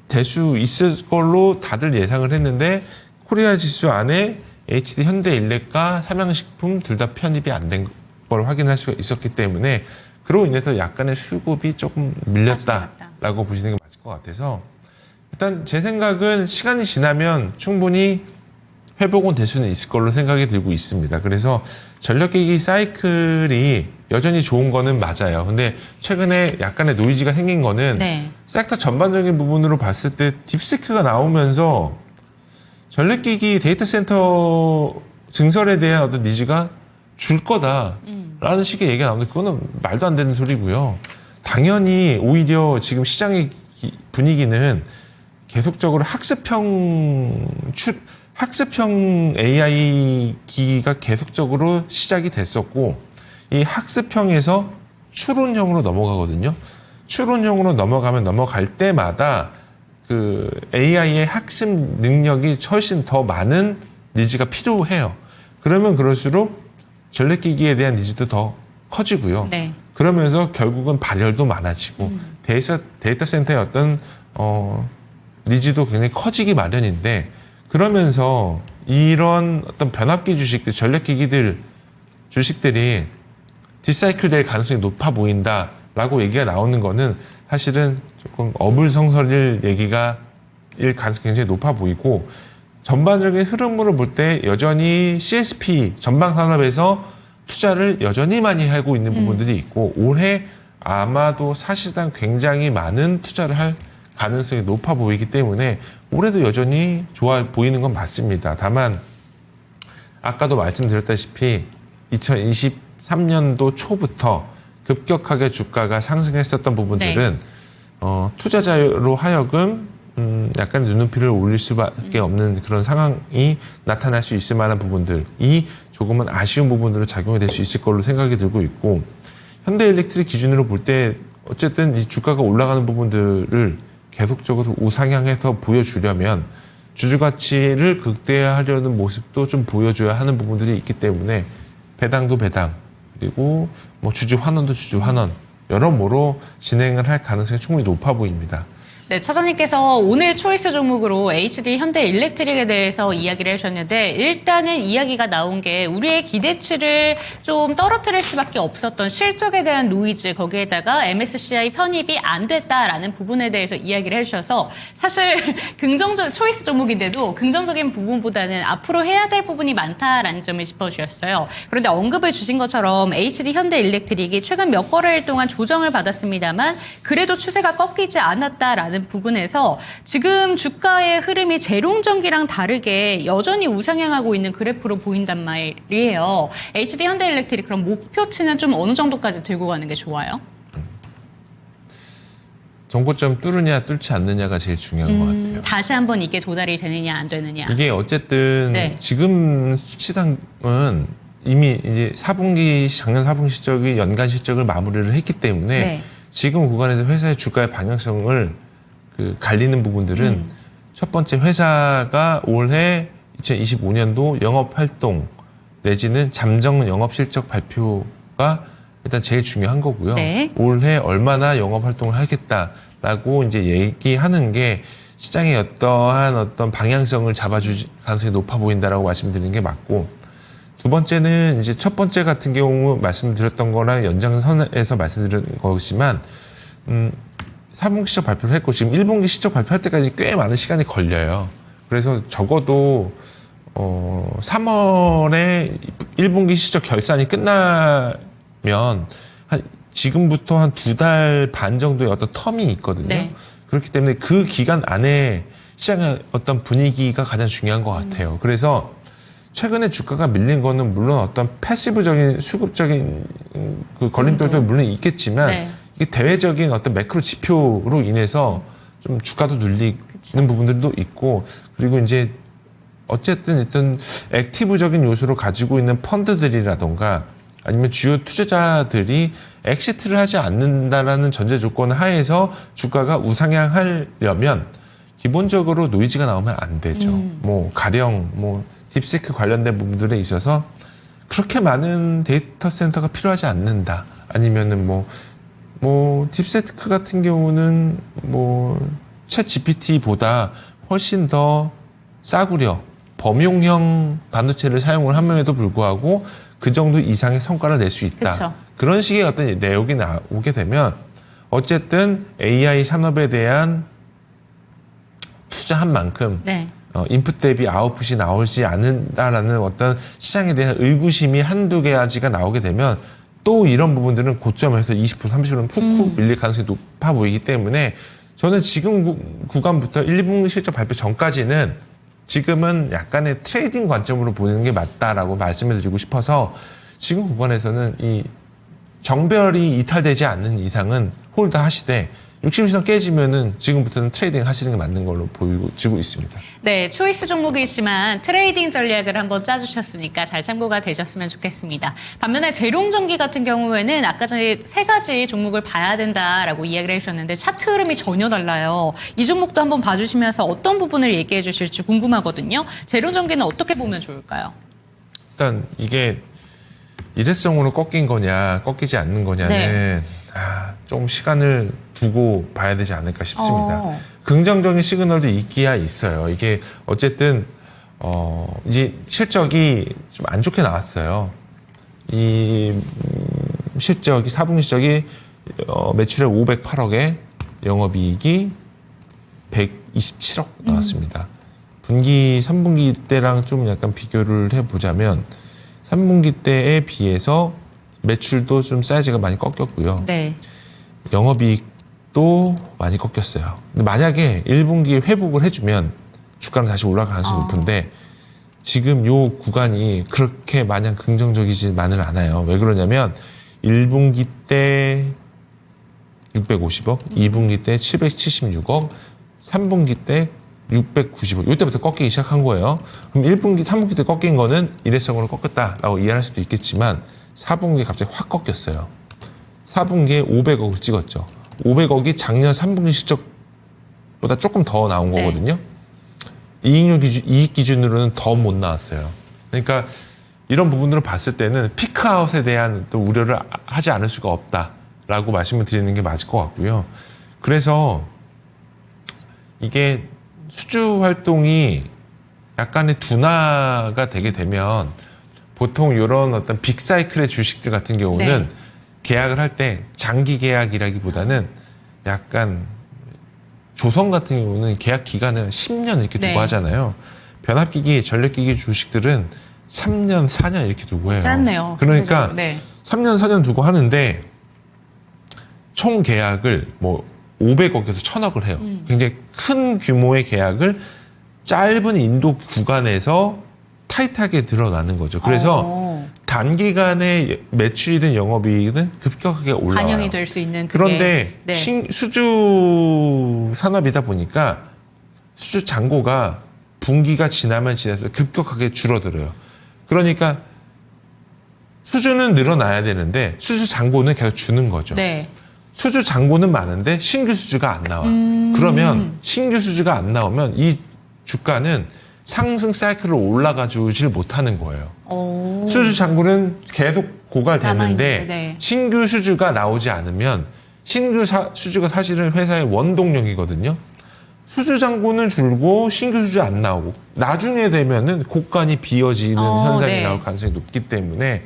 [SPEAKER 4] 대수 있을 걸로 다들 예상을 했는데 코리아 지수 안에 HD 현대일렉과 삼양식품 둘 다 편입이 안 된 걸 확인할 수가 있었기 때문에 그로 인해서 약간의 수급이 조금 밀렸다라고 보시는 게 맞을 것 같아서 일단 제 생각은 시간이 지나면 충분히 회복은 될 수는 있을 걸로 생각이 들고 있습니다. 그래서 전력기기 사이클이 여전히 좋은 거는 맞아요. 근데 최근에 약간의 노이즈가 생긴 거는
[SPEAKER 2] 네.
[SPEAKER 4] 섹터 전반적인 부분으로 봤을 때 딥시크가 나오면서 전력기기 데이터 센터 증설에 대한 어떤 니즈가 줄 거다라는 식의 얘기가 나오는데 그거는 말도 안 되는 소리고요. 당연히 오히려 지금 시장의 분위기는 계속적으로 학습형 AI 기기가 계속적으로 시작이 됐었고 이 학습형에서 추론형으로 넘어가거든요. 추론형으로 넘어갈 때마다 그 AI의 학습 능력이 훨씬 더 많은 니즈가 필요해요. 그러면 그럴수록 전력기기에 대한 니즈도 더 커지고요.
[SPEAKER 2] 네.
[SPEAKER 4] 그러면서 결국은 발열도 많아지고 데이터 센터의 어떤 니즈도 굉장히 커지기 마련인데 그러면서 이런 어떤 변압기 주식들, 전력기기들 주식들이 디사이클 될 가능성이 높아 보인다라고 얘기가 나오는 거는 사실은 조금 어불성설일 얘기가 일 가능성이 굉장히 높아 보이고 전반적인 흐름으로 볼 때 여전히 CSP 전방 산업에서 투자를 여전히 많이 하고 있는 부분들이 있고 올해 아마도 사실상 굉장히 많은 투자를 할 가능성이 높아 보이기 때문에 올해도 여전히 좋아 보이는 건 맞습니다. 다만 아까도 말씀드렸다시피 2023년도 초부터 급격하게 주가가 상승했었던 부분들은 투자자로 하여금 약간 눈높이를 올릴 수밖에 없는 그런 상황이 나타날 수 있을 만한 부분들이 조금은 아쉬운 부분으로 작용이 될 수 있을 걸로 생각이 들고 있고 현대일렉트릭 기준으로 볼 때 어쨌든 이 주가가 올라가는 부분들을 계속적으로 우상향해서 보여주려면 주주 가치를 극대화하려는 모습도 좀 보여줘야 하는 부분들이 있기 때문에 배당도 배당 그리고 뭐 주주 환원도 주주 환원 여러모로 진행을 할 가능성이 충분히 높아 보입니다.
[SPEAKER 2] 네, 차장님께서 오늘 초이스 종목으로 HD 현대일렉트릭에 대해서 이야기를 해주셨는데 일단은 이야기가 나온 게 우리의 기대치를 좀 떨어뜨릴 수밖에 없었던 실적에 대한 노이즈 거기에다가 MSCI 편입이 안 됐다라는 부분에 대해서 이야기를 해주셔서 사실 초이스 종목인데도 긍정적인 부분보다는 앞으로 해야 될 부분이 많다라는 점을 짚어주셨어요. 그런데 언급을 주신 것처럼 HD 현대일렉트릭이 최근 몇 거래일 동안 조정을 받았습니다만 그래도 추세가 꺾이지 않았다라는 부분에서 지금 주가의 흐름이 재롱전기랑 다르게 여전히 우상향하고 있는 그래프로 보인단 말이에요. HD 현대일렉트릭 그럼 목표치는 좀 어느 정도까지 들고 가는 게 좋아요?
[SPEAKER 4] 정고점 뚫느냐 뚫지 않느냐가 제일 중요한 것 같아요.
[SPEAKER 2] 다시 한번 이게 도달이 되느냐 안 되느냐.
[SPEAKER 4] 이게 어쨌든
[SPEAKER 2] 네.
[SPEAKER 4] 지금 수치상은 이미 이제 작년 4분기 실적이 연간 실적을 마무리를 했기 때문에
[SPEAKER 2] 네.
[SPEAKER 4] 지금 구간에서 회사의 주가의 방향성을 갈리는 부분들은 첫 번째 회사가 올해 2025년도 영업활동 내지는 잠정 영업실적 발표가 일단 제일 중요한 거고요.
[SPEAKER 2] 네.
[SPEAKER 4] 올해 얼마나 영업활동을 하겠다라고 이제 얘기하는 게 시장의 어떠한 어떤 방향성을 잡아줄 가능성이 높아 보인다라고 말씀드리는 게 맞고 두 번째는 이제 첫 번째 같은 경우 말씀드렸던 거랑 연장선에서 말씀드린 것이지만 4분기 실적 발표를 했고 지금 1분기 실적 발표할 때까지 꽤 많은 시간이 걸려요. 그래서 적어도 3월에 1분기 실적 결산이 끝나면 지금부터 한 2달 반 정도의 어떤 텀이 있거든요.
[SPEAKER 2] 네.
[SPEAKER 4] 그렇기 때문에 그 기간 안에 시장의 어떤 분위기가 가장 중요한 것 같아요. 그래서 최근에 주가가 밀린 거는 물론 어떤 패시브적인 수급적인 그 걸림돌도 물론 있겠지만
[SPEAKER 2] 네.
[SPEAKER 4] 이게 대외적인 어떤 매크로 지표로 인해서 좀 주가도 눌리는 부분들도 있고 그리고 이제 어쨌든 일단 액티브적인 요소로 가지고 있는 펀드들이라던가 아니면 주요 투자자들이 엑시트를 하지 않는다라는 전제 조건 하에서 주가가 우상향하려면 기본적으로 노이즈가 나오면 안 되죠. 뭐 가령 뭐 딥시크 관련된 부분들에 있어서 그렇게 많은 데이터 센터가 필요하지 않는다. 아니면은 뭐 딥시크 같은 경우는 챗 GPT보다 훨씬 더 싸구려 범용형 반도체를 사용을 함에도 불구하고 그 정도 이상의 성과를 낼 수 있다.
[SPEAKER 2] 그쵸.
[SPEAKER 4] 그런 식의 어떤 내용이 나오게 되면 어쨌든 AI 산업에 대한 투자한 만큼
[SPEAKER 2] 네.
[SPEAKER 4] 인풋 대비 아웃풋이 나오지 않는다라는 어떤 시장에 대한 의구심이 한두 가지가 나오게 되면 또 이런 부분들은 고점에서 20% 30%는 푹푹 밀릴 가능성이 높아 보이기 때문에 저는 지금 구간부터 1분기 실적 발표 전까지는 지금은 약간의 트레이딩 관점으로 보는 게 맞다라고 말씀을 드리고 싶어서 지금 구간에서는 이 정별이 이탈되지 않는 이상은 홀드 하시되 60일선 깨지면은 지금부터는 트레이딩 하시는 게 맞는 걸로 보이고 있습니다.
[SPEAKER 2] 네, 초이스 종목이지만 트레이딩 전략을 한번 짜주셨으니까 잘 참고가 되셨으면 좋겠습니다. 반면에 재룡전기 같은 경우에는 아까 전에 3가지 종목을 봐야 된다라고 이야기를 해주셨는데 차트 흐름이 전혀 달라요. 이 종목도 한번 봐주시면서 어떤 부분을 얘기해 주실지 궁금하거든요. 재룡전기는 어떻게 보면 좋을까요?
[SPEAKER 4] 일단 이게 일회성으로 꺾인 거냐 꺾이지 않는 거냐는 좀 시간을 두고 봐야 되지 않을까 싶습니다. 긍정적인 시그널도 있기야 있어요. 이게 어쨌든 이제 실적이 좀 안 좋게 나왔어요. 이 실적이 4분기 실적이 매출액 508억에 영업이익이 127억 나왔습니다. 분기 3분기 때랑 좀 약간 비교를 해보자면 3분기 때에 비해서 매출도 좀 사이즈가 많이 꺾였고요.
[SPEAKER 2] 네.
[SPEAKER 4] 영업이익도 많이 꺾였어요. 근데 만약에 1분기에 회복을 해주면 주가는 다시 올라갈 가능성이 높은데 지금 요 구간이 그렇게 마냥 긍정적이지만은 않아요. 왜 그러냐면 1분기 때 650억, 2분기 때 776억, 3분기 때 690억. 이때부터 꺾이기 시작한 거예요. 그럼 1분기, 3분기 때 꺾인 거는 일회성으로 꺾였다라고 이해할 수도 있겠지만 4분기에 갑자기 확 꺾였어요. 4분기에 500억을 찍었죠. 500억이 작년 3분기 실적보다 조금 더 나온 거거든요. 이익 기준으로는 더 못 나왔어요. 그러니까 이런 부분으로 봤을 때는 피크아웃에 대한 또 우려를 하지 않을 수가 없다라고 말씀을 드리는 게 맞을 것 같고요. 그래서 이게 수주 활동이 약간의 둔화가 되게 되면 보통 이런 어떤 빅사이클의 주식들 같은 경우는 계약을 할 때 장기 계약이라기보다는 약간 조선 같은 경우는 계약 기간을 10년 이렇게 두고 하잖아요. 변압기기, 전력기기 주식들은 3년, 4년 이렇게 두고 해요.
[SPEAKER 2] 짧네요.
[SPEAKER 4] 그러니까 3년, 4년 두고 하는데 총 계약을 뭐 500억에서 1000억을 해요. 굉장히 큰 규모의 계약을 짧은 인도 구간에서 타이트하게 드러나는 거죠. 그래서 단기간에 매출이든 영업이익은 급격하게 올라와요.
[SPEAKER 2] 반영이 될 수 있는
[SPEAKER 4] 그런데 수주 산업이다 보니까 수주 잔고가 분기가 지나면 지날수록 급격하게 줄어들어요. 그러니까 수주는 늘어나야 되는데 수주 잔고는 계속 주는 거죠. 수주 잔고는 많은데 신규 수주가 안 나와. 그러면 신규 수주가 안 나오면 이 주가는 상승 사이클을 올라가 주질 못하는 거예요. 수주 잔고는 계속 고갈되는데 신규 수주가 나오지 않으면 신규 수주가 사실은 회사의 원동력이거든요. 수주 잔고는 줄고 신규 수주 안 나오고 나중에 되면은 곡간이 비어지는 현상이
[SPEAKER 2] 네.
[SPEAKER 4] 나올 가능성이 높기 때문에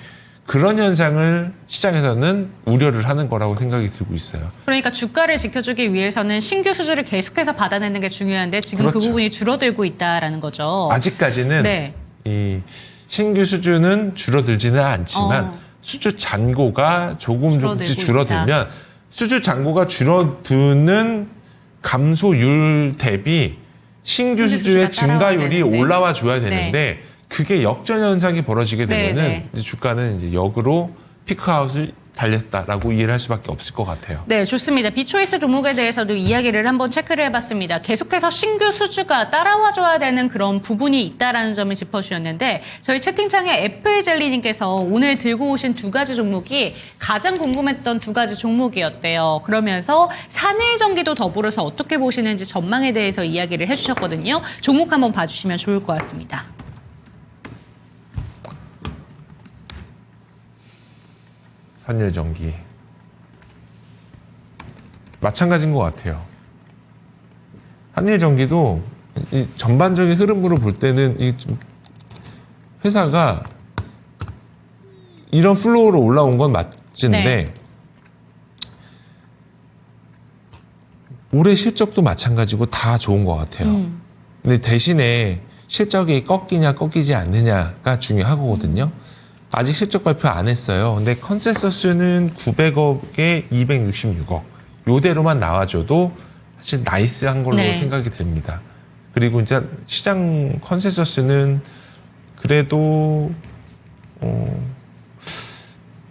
[SPEAKER 4] 그런 현상을 시장에서는 우려를 하는 거라고 생각이 들고 있어요.
[SPEAKER 2] 그러니까 주가를 지켜주기 위해서는 신규 수주를 계속해서 받아내는 게 중요한데 지금 그
[SPEAKER 4] 그렇죠.
[SPEAKER 2] 부분이 줄어들고 있다라는 거죠.
[SPEAKER 4] 아직까지는
[SPEAKER 2] 네.
[SPEAKER 4] 이 신규 수주는 줄어들지는 않지만 수주 잔고가 조금씩 줄어들면 수주 잔고가 줄어드는 감소율 대비 신규 수주의
[SPEAKER 2] 수주가 따라와야
[SPEAKER 4] 증가율이
[SPEAKER 2] 되는데.
[SPEAKER 4] 올라와 줘야 되는데 그게 역전 현상이 벌어지게
[SPEAKER 2] 네,
[SPEAKER 4] 되면은
[SPEAKER 2] 네.
[SPEAKER 4] 이제 주가는 이제 역으로 피크아웃을 달렸다라고 이해를 할 수밖에 없을 것 같아요.
[SPEAKER 2] 네, 좋습니다. 비초이스 종목에 대해서도 이야기를 한번 체크를 해봤습니다. 계속해서 신규 수주가 따라와줘야 되는 그런 부분이 있다라는 점을 짚어주셨는데 저희 채팅창에 애플젤리님께서 오늘 들고 오신 두 가지 종목이 가장 궁금했던 두 가지 종목이었대요. 그러면서 산일전기도 더불어서 어떻게 보시는지 전망에 대해서 이야기를 해주셨거든요. 종목 한번 봐주시면 좋을 것 같습니다.
[SPEAKER 4] 산일전기 마찬가지인 것 같아요. 산일전기도 이 전반적인 흐름으로 볼 때는 이 좀 회사가 이런 플로우로 올라온 건 맞는데
[SPEAKER 2] 네.
[SPEAKER 4] 올해 실적도 마찬가지고 다 좋은 것 같아요. 근데 대신에 실적이 꺾이냐 꺾이지 않느냐가 중요하거든요. 아직 실적 발표 안 했어요. 근데 컨센서스는 900억에 266억. 요대로만 나와줘도 사실 나이스한 걸로
[SPEAKER 2] 네.
[SPEAKER 4] 생각이 듭니다. 그리고 이제 시장 컨센서스는 그래도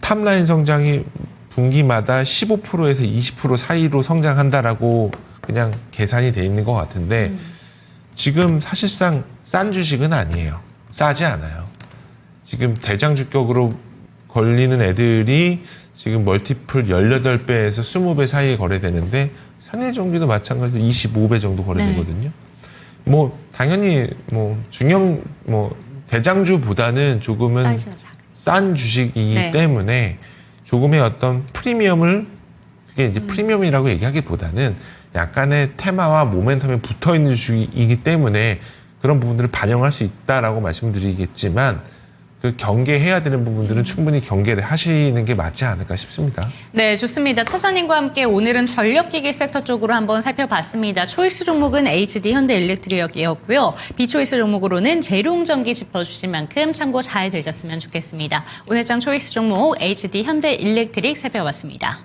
[SPEAKER 4] 탑라인 성장이 분기마다 15%에서 20% 사이로 성장한다라고 그냥 계산이 돼 있는 것 같은데 지금 사실상 싼 주식은 아니에요. 싸지 않아요. 지금 대장주격으로 걸리는 애들이 지금 멀티플 18배에서 20배 사이에 거래되는데 산일전기도 마찬가지로 25배 정도 거래되거든요. 뭐 당연히 뭐 중형 뭐 대장주보다는 조금은
[SPEAKER 2] 사이즈가 작은.
[SPEAKER 4] 싼 주식이기
[SPEAKER 2] 네.
[SPEAKER 4] 때문에 조금의 어떤 프리미엄을 그게 이제 프리미엄이라고 얘기하기보다는 약간의 테마와 모멘텀에 붙어 있는 주식이기 때문에 그런 부분들을 반영할 수 있다라고 말씀드리겠지만 그 경계해야 되는 부분들은 충분히 경계를 하시는 게 맞지 않을까 싶습니다.
[SPEAKER 2] 네, 좋습니다. 차사님과 함께 오늘은 전력기기 섹터 쪽으로 한번 살펴봤습니다. 초이스 종목은 HD 현대일렉트릭이었고요. 비초이스 종목으로는 재룡전기 짚어주신 만큼 참고 잘 되셨으면 좋겠습니다. 오늘장 초이스 종목 HD 현대일렉트릭 살펴봤습니다.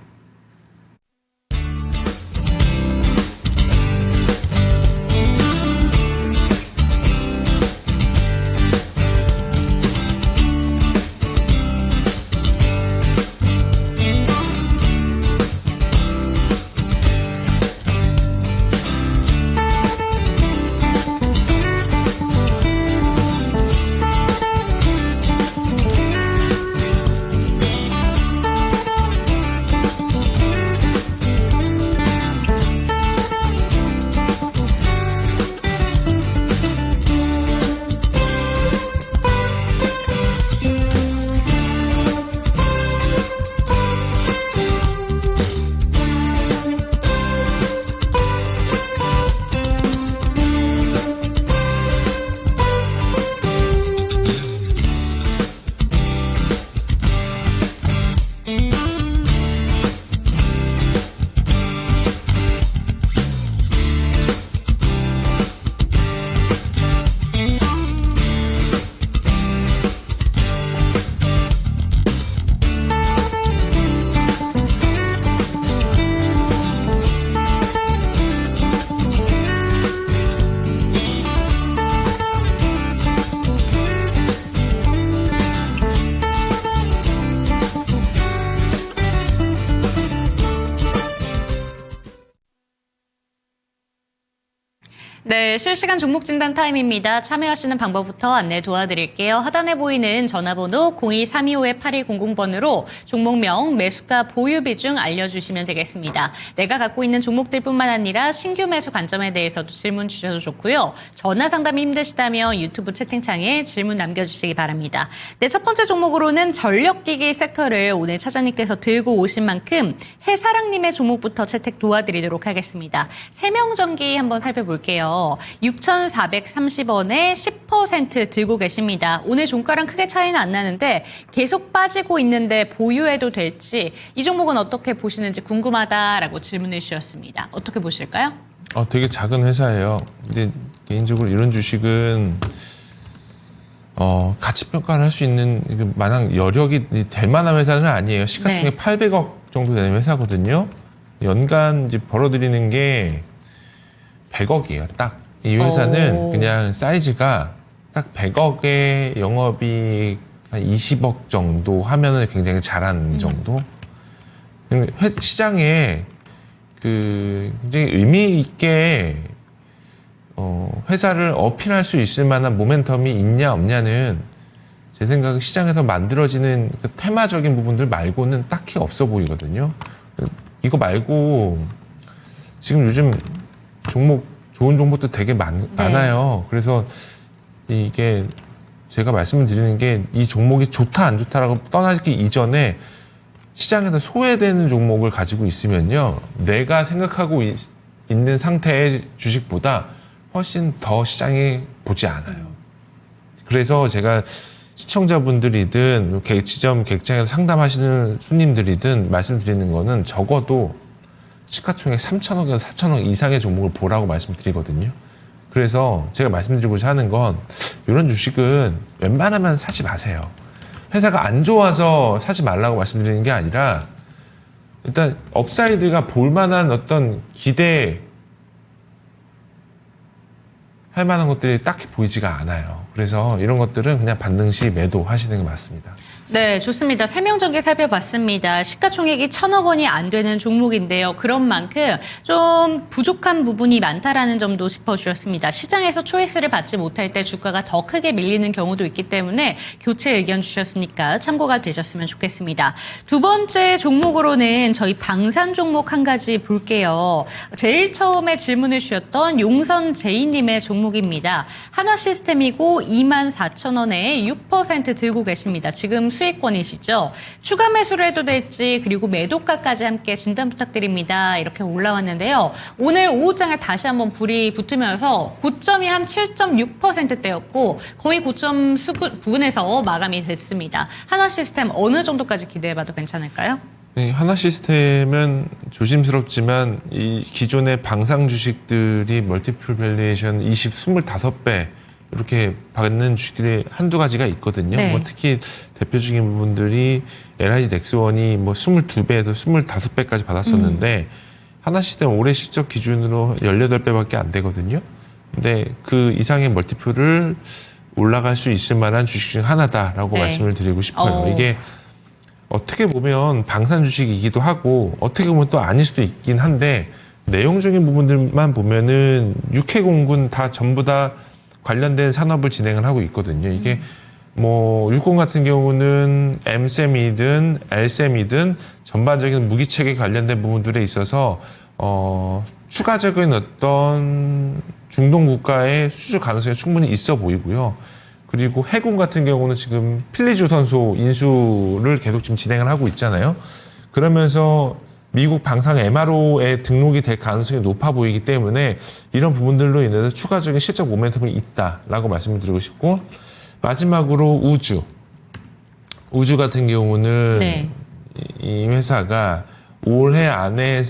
[SPEAKER 2] 네, 실시간 종목 진단 타임입니다. 참여하시는 방법부터 안내 도와드릴게요. 하단에 보이는 전화번호 02-325-8200번으로 종목명, 매수가, 보유 비중 알려주시면 되겠습니다. 내가 갖고 있는 종목들뿐만 아니라 신규 매수 관점에 대해서도 질문 주셔도 좋고요. 전화 상담이 힘드시다면 유튜브 채팅창에 질문 남겨주시기 바랍니다. 네, 첫 번째 종목으로는 전력기기 섹터를 오늘 차장님께서 들고 오신 만큼 해사랑님의 종목부터 채택 도와드리도록 하겠습니다. 세명전기 한번 살펴볼게요. 6,430원에 10% 들고 계십니다. 오늘 종가랑 크게 차이는 안 나는데 계속 빠지고 있는데 보유해도 될지 이 종목은 어떻게 보시는지 궁금하다라고 질문을 주셨습니다. 어떻게 보실까요?
[SPEAKER 4] 되게 작은 회사예요. 근데 개인적으로 이런 주식은 가치 평가를 할 수 있는 마냥 여력이 될 만한 회사는 아니에요. 시가총액
[SPEAKER 2] 네.
[SPEAKER 4] 800억 정도 되는 회사거든요. 연간 이제 벌어들이는 게 100억이에요. 딱 이 회사는 그냥 사이즈가 딱 100억의 영업이익 한 20억 정도 하면은 굉장히 잘하는 정도. 시장에 굉장히 의미 있게 회사를 어필할 수 있을 만한 모멘텀이 있냐 없냐는 제 생각에 시장에서 만들어지는 그 테마적인 부분들 말고는 딱히 없어 보이거든요. 이거 말고 지금 요즘 좋은 종목도 되게 많아요. 그래서 이게 제가 말씀을 드리는 게 이 종목이 좋다 안 좋다라고 떠나기 이전에 시장에서 소외되는 종목을 가지고 있으면요. 내가 생각하고 있는 상태의 주식보다 훨씬 더 시장이 보지 않아요. 그래서 제가 시청자분들이든 지점 객장에서 상담하시는 손님들이든 말씀드리는 거는 적어도 시가총액 3천억에서 4천억 이상의 종목을 보라고 말씀드리거든요. 그래서 제가 말씀드리고자 하는 건 이런 주식은 웬만하면 사지 마세요. 회사가 안 좋아서 사지 말라고 말씀드리는 게 아니라 일단 업사이드가 볼만한 어떤 기대 할 만한 것들이 딱히 보이지가 않아요. 그래서 이런 것들은 그냥 반등시 매도하시는 게 맞습니다.
[SPEAKER 2] 네, 좋습니다. 세명전기 살펴봤습니다. 시가총액이 1,000억 원이 안 되는 종목인데요. 그런 만큼 좀 부족한 부분이 많다라는 점도 짚어주셨습니다. 시장에서 초이스를 받지 못할 때 주가가 더 크게 밀리는 경우도 있기 때문에 교체 의견 주셨으니까 참고가 되셨으면 좋겠습니다. 두 번째 종목으로는 저희 방산 종목 한 가지 볼게요. 제일 처음에 질문을 주셨던 용선 제이님의 종목입니다. 한화시스템이고 24,000원에 6% 들고 계십니다. 지금 수익권이시죠. 추가 매수를 해도 될지 그리고 매도가까지 함께 진단 부탁드립니다. 이렇게 올라왔는데요. 오늘 오후장에 다시 한번 불이 붙으면서 고점이 한 7.6%대였고 거의 고점 부근에서 마감이 됐습니다. 하나시스템 어느 정도까지 기대해봐도 괜찮을까요?
[SPEAKER 4] 네, 하나시스템은 조심스럽지만 이 기존의 방상 주식들이 멀티플 밸류에이션 25배 이렇게 받는 주식들이 한두 가지가 있거든요.
[SPEAKER 2] 네.
[SPEAKER 4] 뭐 특히 대표적인 부분들이 LIG 넥스원이 뭐 22배에서 25배까지 받았었는데 하나시스템 올해 실적 기준으로 18배밖에 안 되거든요. 근데 그 이상의 멀티플을 올라갈 수 있을 만한 주식 중 하나다라고
[SPEAKER 2] 네.
[SPEAKER 4] 말씀을 드리고 싶어요. 이게 어떻게 보면 방산 주식이기도 하고 어떻게 보면 또 아닐 수도 있긴 한데 내용적인 부분들만 보면은 육해공군 다 전부 다 관련된 산업을 진행을 하고 있거든요. 이게 뭐 육군 같은 경우는 M셈이든 L셈이든 전반적인 무기체계 관련된 부분들에 있어서 추가적인 어떤 중동 국가의 수주 가능성이 충분히 있어 보이고요. 그리고 해군 같은 경우는 지금 필리조선소 인수를 계속 지금 진행을 하고 있잖아요. 그러면서 미국 방산 MRO에 등록이 될 가능성이 높아 보이기 때문에 이런 부분들로 인해서 추가적인 실적 모멘텀이 있다라고 말씀을 드리고 싶고 마지막으로 우주 같은 경우는
[SPEAKER 2] 네.
[SPEAKER 4] 이 회사가 올해 안에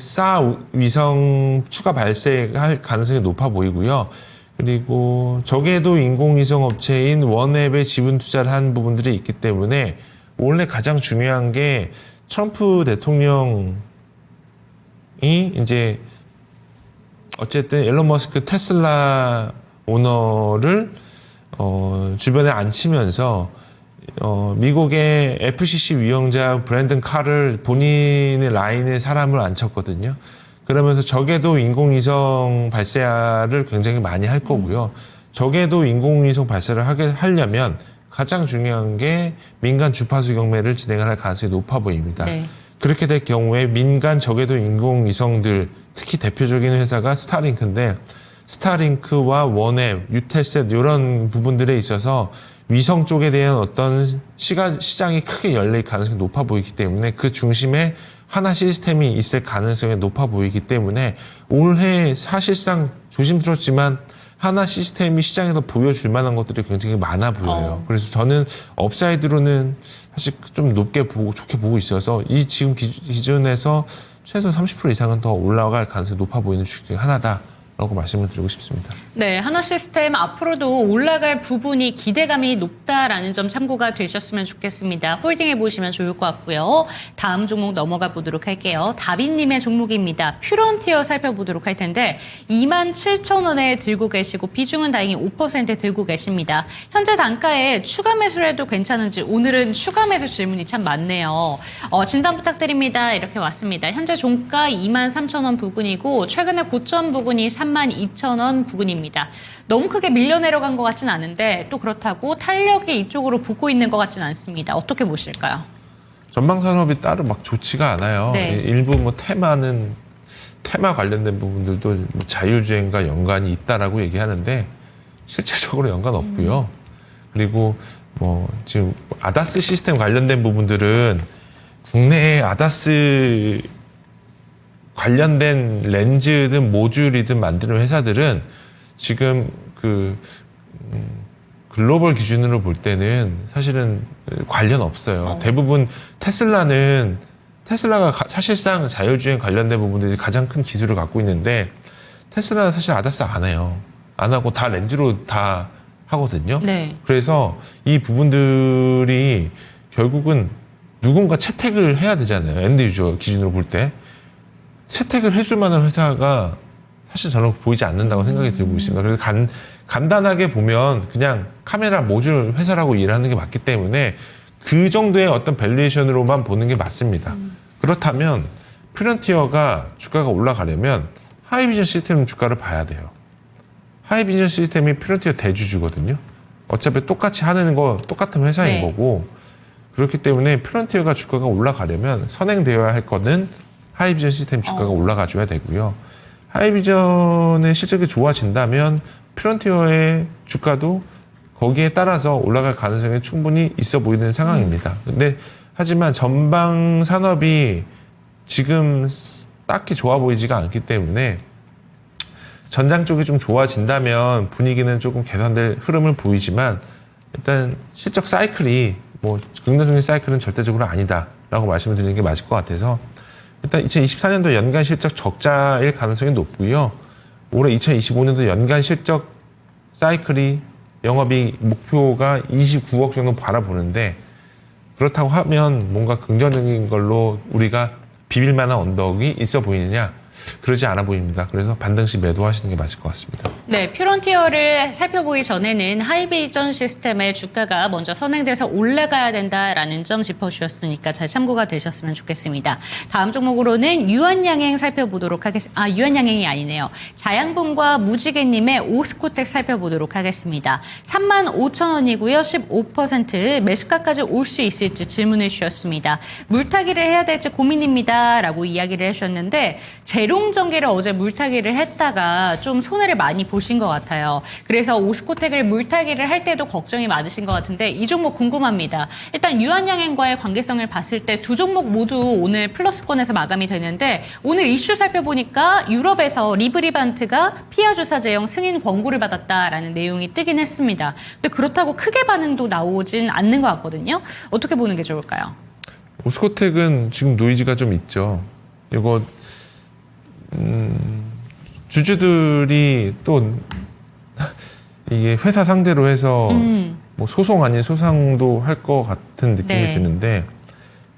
[SPEAKER 4] 위성 추가 발생할 가능성이 높아 보이고요. 그리고 적외도 인공위성 업체인 원앱에 지분 투자를 한 부분들이 있기 때문에 올해 가장 중요한 게 트럼프 대통령이 이제 어쨌든 일론 머스크 테슬라 오너를 주변에 앉히면서 미국의 FCC 위원장 브랜든 칼을 본인의 라인의 사람을 앉혔거든요. 그러면서 적에도 인공위성 발사를 굉장히 많이 할 거고요. 적에도 인공위성 발사를 하려면 가장 중요한 게 민간 주파수 경매를 진행할 가능성이 높아 보입니다.
[SPEAKER 2] 네.
[SPEAKER 4] 그렇게 될 경우에 민간 적에도 인공위성들, 특히 대표적인 회사가 스타링크인데 스타링크와 원앱, 유텔셋 이런 부분들에 있어서 위성 쪽에 대한 어떤 시장이 크게 열릴 가능성이 높아 보이기 때문에 그 중심에 하나 시스템이 있을 가능성이 높아 보이기 때문에 올해 사실상 조심스럽지만 하나 시스템이 시장에서 보여줄 만한 것들이 굉장히 많아 보여요. 그래서 저는 업사이드로는 사실 좀 높게 보고 좋게 보고 있어서 이 지금 기준에서 최소 30% 이상은 더 올라갈 가능성이 높아 보이는 주식 중에 하나다라고 말씀을 드리고 싶습니다.
[SPEAKER 2] 네, 하나 시스템 앞으로도 올라갈 부분이 기대감이 높다라는 점 참고가 되셨으면 좋겠습니다. 홀딩해 보시면 좋을 것 같고요. 다음 종목 넘어가 보도록 할게요. 다빈님의 종목입니다. 퓨런티어 살펴보도록 할 텐데 27,000원에 들고 계시고 비중은 다행히 5% 들고 계십니다. 현재 단가에 추가 매수를 해도 괜찮은지 오늘은 추가 매수 질문이 참 많네요. 진단 부탁드립니다. 이렇게 왔습니다. 현재 종가 23,000원 부근이고 최근에 고점 부근이 32,000원 부근입니다. 너무 크게 밀려 내려간 것 같진 않은데 또 그렇다고 탄력이 이쪽으로 붙고 있는 것 같진 않습니다. 어떻게 보실까요?
[SPEAKER 4] 전방 산업이 따로 막 좋지가 않아요.
[SPEAKER 2] 네.
[SPEAKER 4] 일부 뭐 테마 관련된 부분들도 뭐 자율주행과 연관이 있다라고 얘기하는데 실질적으로 연관 없고요. 그리고 뭐 지금 아다스 시스템 관련된 부분들은 국내에 아다스 관련된 렌즈든 모듈이든 만드는 회사들은 지금 글로벌 기준으로 볼 때는 사실은 관련 없어요. 대부분 테슬라가 사실상 자율주행 관련된 부분들이 가장 큰 기술을 갖고 있는데 테슬라는 사실 아다스 안 해요. 안 하고 다 렌즈로 다 하거든요.
[SPEAKER 2] 네.
[SPEAKER 4] 그래서 이 부분들이 결국은 누군가 채택을 해야 되잖아요. 엔드 유저 기준으로 볼 때. 채택을 해줄 만한 회사가 사실 저는 보이지 않는다고 생각이 들고 있습니다. 그래서 간단하게 보면 그냥 카메라 모듈 회사라고 일하는 게 맞기 때문에 그 정도의 어떤 밸류에이션으로만 보는 게 맞습니다. 그렇다면 퓨런티어가 주가가 올라가려면 하이비전 시스템 주가를 봐야 돼요. 하이비전 시스템이 퓨런티어 대주주거든요. 어차피 똑같이 하는 거 똑같은 회사인
[SPEAKER 2] 네.
[SPEAKER 4] 거고 그렇기 때문에 퓨런티어가 주가가 올라가려면 선행되어야 할 거는 하이비전 시스템 주가가 올라가줘야 되고요. 하이비전의 실적이 좋아진다면 퓨런티어의 주가도 거기에 따라서 올라갈 가능성이 충분히 있어 보이는 상황입니다. 근데 하지만 전방 산업이 지금 딱히 좋아 보이지가 않기 때문에 전장 쪽이 좀 좋아진다면 분위기는 조금 개선될 흐름을 보이지만 일단 실적 사이클이 뭐 긍정적인 사이클은 절대적으로 아니다라고 말씀을 드리는 게 맞을 것 같아서 일단 2024년도 연간 실적 적자일 가능성이 높고요. 올해 2025년도 연간 실적 사이클이 영업이익 목표가 29억 정도 바라보는데 그렇다고 하면 뭔가 긍정적인 걸로 우리가 비빌 만한 언덕이 있어 보이느냐? 그러지 않아 보입니다. 그래서 반등시 매도하시는 게 맞을 것 같습니다.
[SPEAKER 2] 네, 퓨런티어를 살펴보기 전에는 하이비전 시스템의 주가가 먼저 선행돼서 올라가야 된다라는 점 짚어주셨으니까 잘 참고가 되셨으면 좋겠습니다. 다음 종목으로는 유한양행 살펴보도록 하겠습니다. 유한양행이 아니네요. 자양분과 무지개님의 오스코텍 살펴보도록 하겠습니다. 35,000원이고요. 15% 매수가까지 올 수 있을지 질문을 주셨습니다. 물타기를 해야 될지 고민입니다. 라고 이야기를 해주셨는데 재롱전기를 어제 물타기를 했다가 좀 손해를 많이 보신 것 같아요. 그래서 오스코텍을 물타기를 할 때도 걱정이 많으신 것 같은데 이 종목 궁금합니다. 일단 유한양행과의 관계성을 봤을 때 두 종목 모두 오늘 플러스권에서 마감이 되는데 오늘 이슈 살펴보니까 유럽에서 리브리반트가 피하 주사 제형 승인 권고를 받았다라는 내용이 뜨긴 했습니다. 근데 그렇다고 크게 반응도 나오진 않는 것 같거든요. 어떻게 보는 게 좋을까요?
[SPEAKER 4] 오스코텍은 지금 노이즈가 좀 있죠. 이거 주주들이 또 이게 회사 상대로 해서 뭐 소송 아닌 소송도 할 것 같은 느낌이
[SPEAKER 2] 네.
[SPEAKER 4] 드는데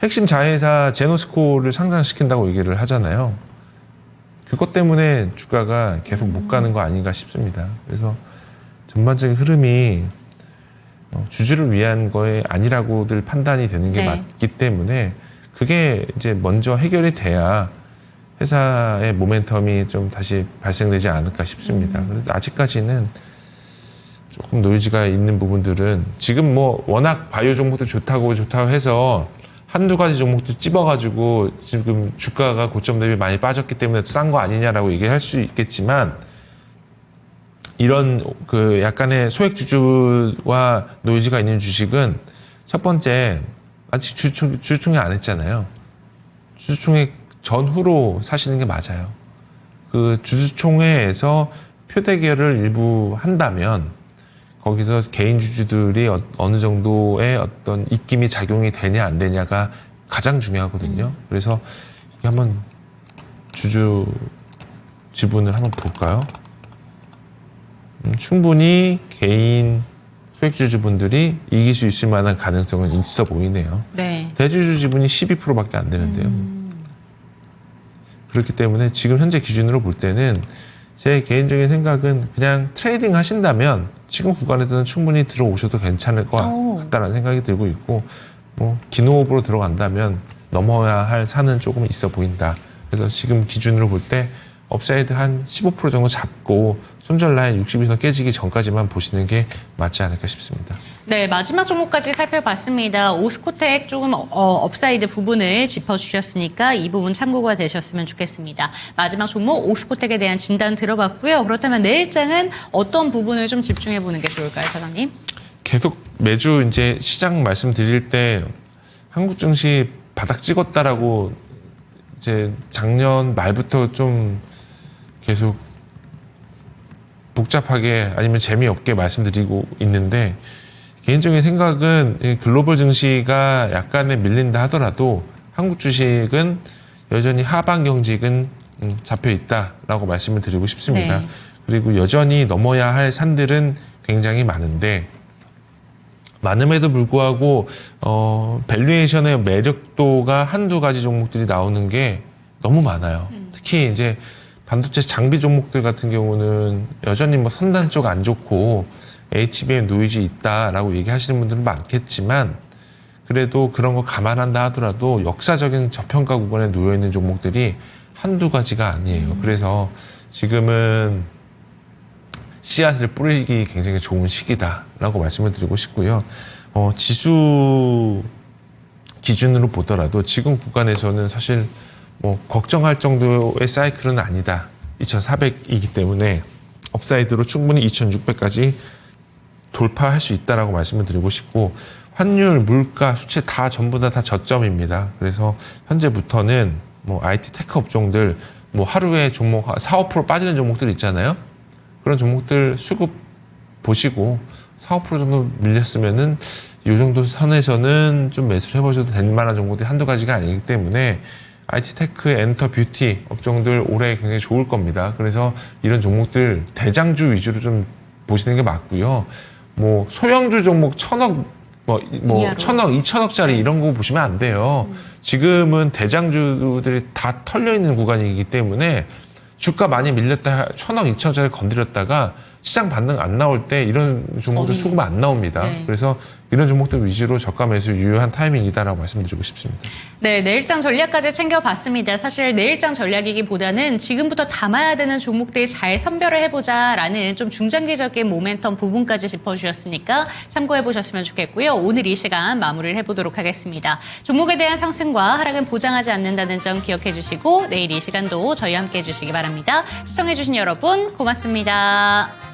[SPEAKER 4] 핵심 자회사 제노스코를 상장시킨다고 얘기를 하잖아요. 그것 때문에 주가가 계속 못 가는 거 아닌가 싶습니다. 그래서 전반적인 흐름이 주주를 위한 거에 아니라고들 판단이 되는 게
[SPEAKER 2] 네.
[SPEAKER 4] 맞기 때문에 그게 이제 먼저 해결이 돼야 회사의 모멘텀이 좀 다시 발생되지 않을까 싶습니다. 그래서 아직까지는 조금 노이즈가 있는 부분들은 지금 뭐 워낙 바이오 종목도 좋다고 해서 한두 가지 종목도 찝어가지고 지금 주가가 고점 대비 많이 빠졌기 때문에 싼 거 아니냐라고 얘기할 수 있겠지만 이런 그 약간의 소액 주주와 노이즈가 있는 주식은 첫 번째 아직 주주총회 안 했잖아요. 주주총회 전후로 사시는 게 맞아요. 그 주주총회에서 표대결을 일부 한다면 거기서 개인 주주들이 어느 정도의 어떤 입김이 작용이 되냐 안 되냐가 가장 중요하거든요. 그래서 이게 한번 주주 지분을 한번 볼까요? 충분히 개인 소액주주분들이 이길 수 있을 만한 가능성은 있어 보이네요.
[SPEAKER 2] 네.
[SPEAKER 4] 대주주 지분이 12%밖에 안 되는데요. 그렇기 때문에 지금 현재 기준으로 볼 때는 제 개인적인 생각은 그냥 트레이딩 하신다면 지금 구간에서는 충분히 들어오셔도 괜찮을 것 같다는 생각이 들고 있고 뭐 기노업으로 들어간다면 넘어야 할 산은 조금 있어 보인다. 그래서 지금 기준으로 볼 때 업사이드 한 15% 정도 잡고 손절 라인 60에서 깨지기 전까지만 보시는 게 맞지 않을까 싶습니다.
[SPEAKER 2] 네, 마지막 종목까지 살펴봤습니다. 오스코텍 조금 업사이드 부분을 짚어주셨으니까 이 부분 참고가 되셨으면 좋겠습니다. 마지막 종목 오스코텍에 대한 진단 들어봤고요. 그렇다면 내일장은 어떤 부분을 좀 집중해보는 게 좋을까요, 사장님?
[SPEAKER 4] 계속 매주 이제 시장 말씀드릴 때 한국 증시 바닥 찍었다라고 이제 작년 말부터 좀 계속 복잡하게 아니면 재미없게 말씀드리고 있는데 개인적인 생각은 글로벌 증시가 약간의 밀린다 하더라도 한국 주식은 여전히 하방 경직은 잡혀 있다라고 말씀을 드리고 싶습니다.
[SPEAKER 2] 네.
[SPEAKER 4] 그리고 여전히 넘어야 할 산들은 굉장히 많은데 많음에도 불구하고 밸류에이션의 매력도가 한두 가지 종목들이 나오는 게 너무 많아요. 특히 이제 반도체 장비 종목들 같은 경우는 여전히 뭐 선단 쪽 안 좋고 HBM 노이즈 있다라고 얘기하시는 분들은 많겠지만 그래도 그런 거 감안한다 하더라도 역사적인 저평가 구간에 놓여 있는 종목들이 한두 가지가 아니에요. 그래서 지금은 씨앗을 뿌리기 굉장히 좋은 시기다라고 말씀을 드리고 싶고요. 지수 기준으로 보더라도 지금 구간에서는 사실 뭐 걱정할 정도의 사이클은 아니다. 2,400이기 때문에 업사이드로 충분히 2,600까지 돌파할 수 있다라고 말씀을 드리고 싶고 환율, 물가, 수치 다 전부 다 저점입니다. 그래서 현재부터는 뭐 IT 테크 업종들 뭐 하루에 종목 4, 5% 빠지는 종목들 있잖아요. 그런 종목들 수급 보시고 4, 5% 정도 밀렸으면은 이 정도 선에서는 좀 매수를 해보셔도 될 만한 종목들이 한두 가지가 아니기 때문에 IT 테크, 엔터, 뷰티 업종들 올해 굉장히 좋을 겁니다. 그래서 이런 종목들 대장주 위주로 좀 보시는 게 맞고요. 뭐 소형주 종목 1,000억, 뭐 1,000억, 2,000억짜리 이런 거 보시면 안 돼요. 지금은 대장주들이 다 털려 있는 구간이기 때문에 주가 많이 밀렸다 1,000억, 2,000억짜리 건드렸다가 시장 반등 안 나올 때 이런 종목들 수급 안 나옵니다.
[SPEAKER 2] 네.
[SPEAKER 4] 그래서 이런 종목들 위주로 저가 매수 유효한 타이밍이다라고 말씀드리고 싶습니다.
[SPEAKER 2] 네, 내일장 전략까지 챙겨봤습니다. 사실 내일장 전략이기보다는 지금부터 담아야 되는 종목들 잘 선별을 해보자라는 좀 중장기적인 모멘텀 부분까지 짚어주셨으니까 참고해보셨으면 좋겠고요. 오늘 이 시간 마무리를 해보도록 하겠습니다. 종목에 대한 상승과 하락은 보장하지 않는다는 점 기억해주시고 내일 이 시간도 저희와 함께해 주시기 바랍니다. 시청해주신 여러분 고맙습니다.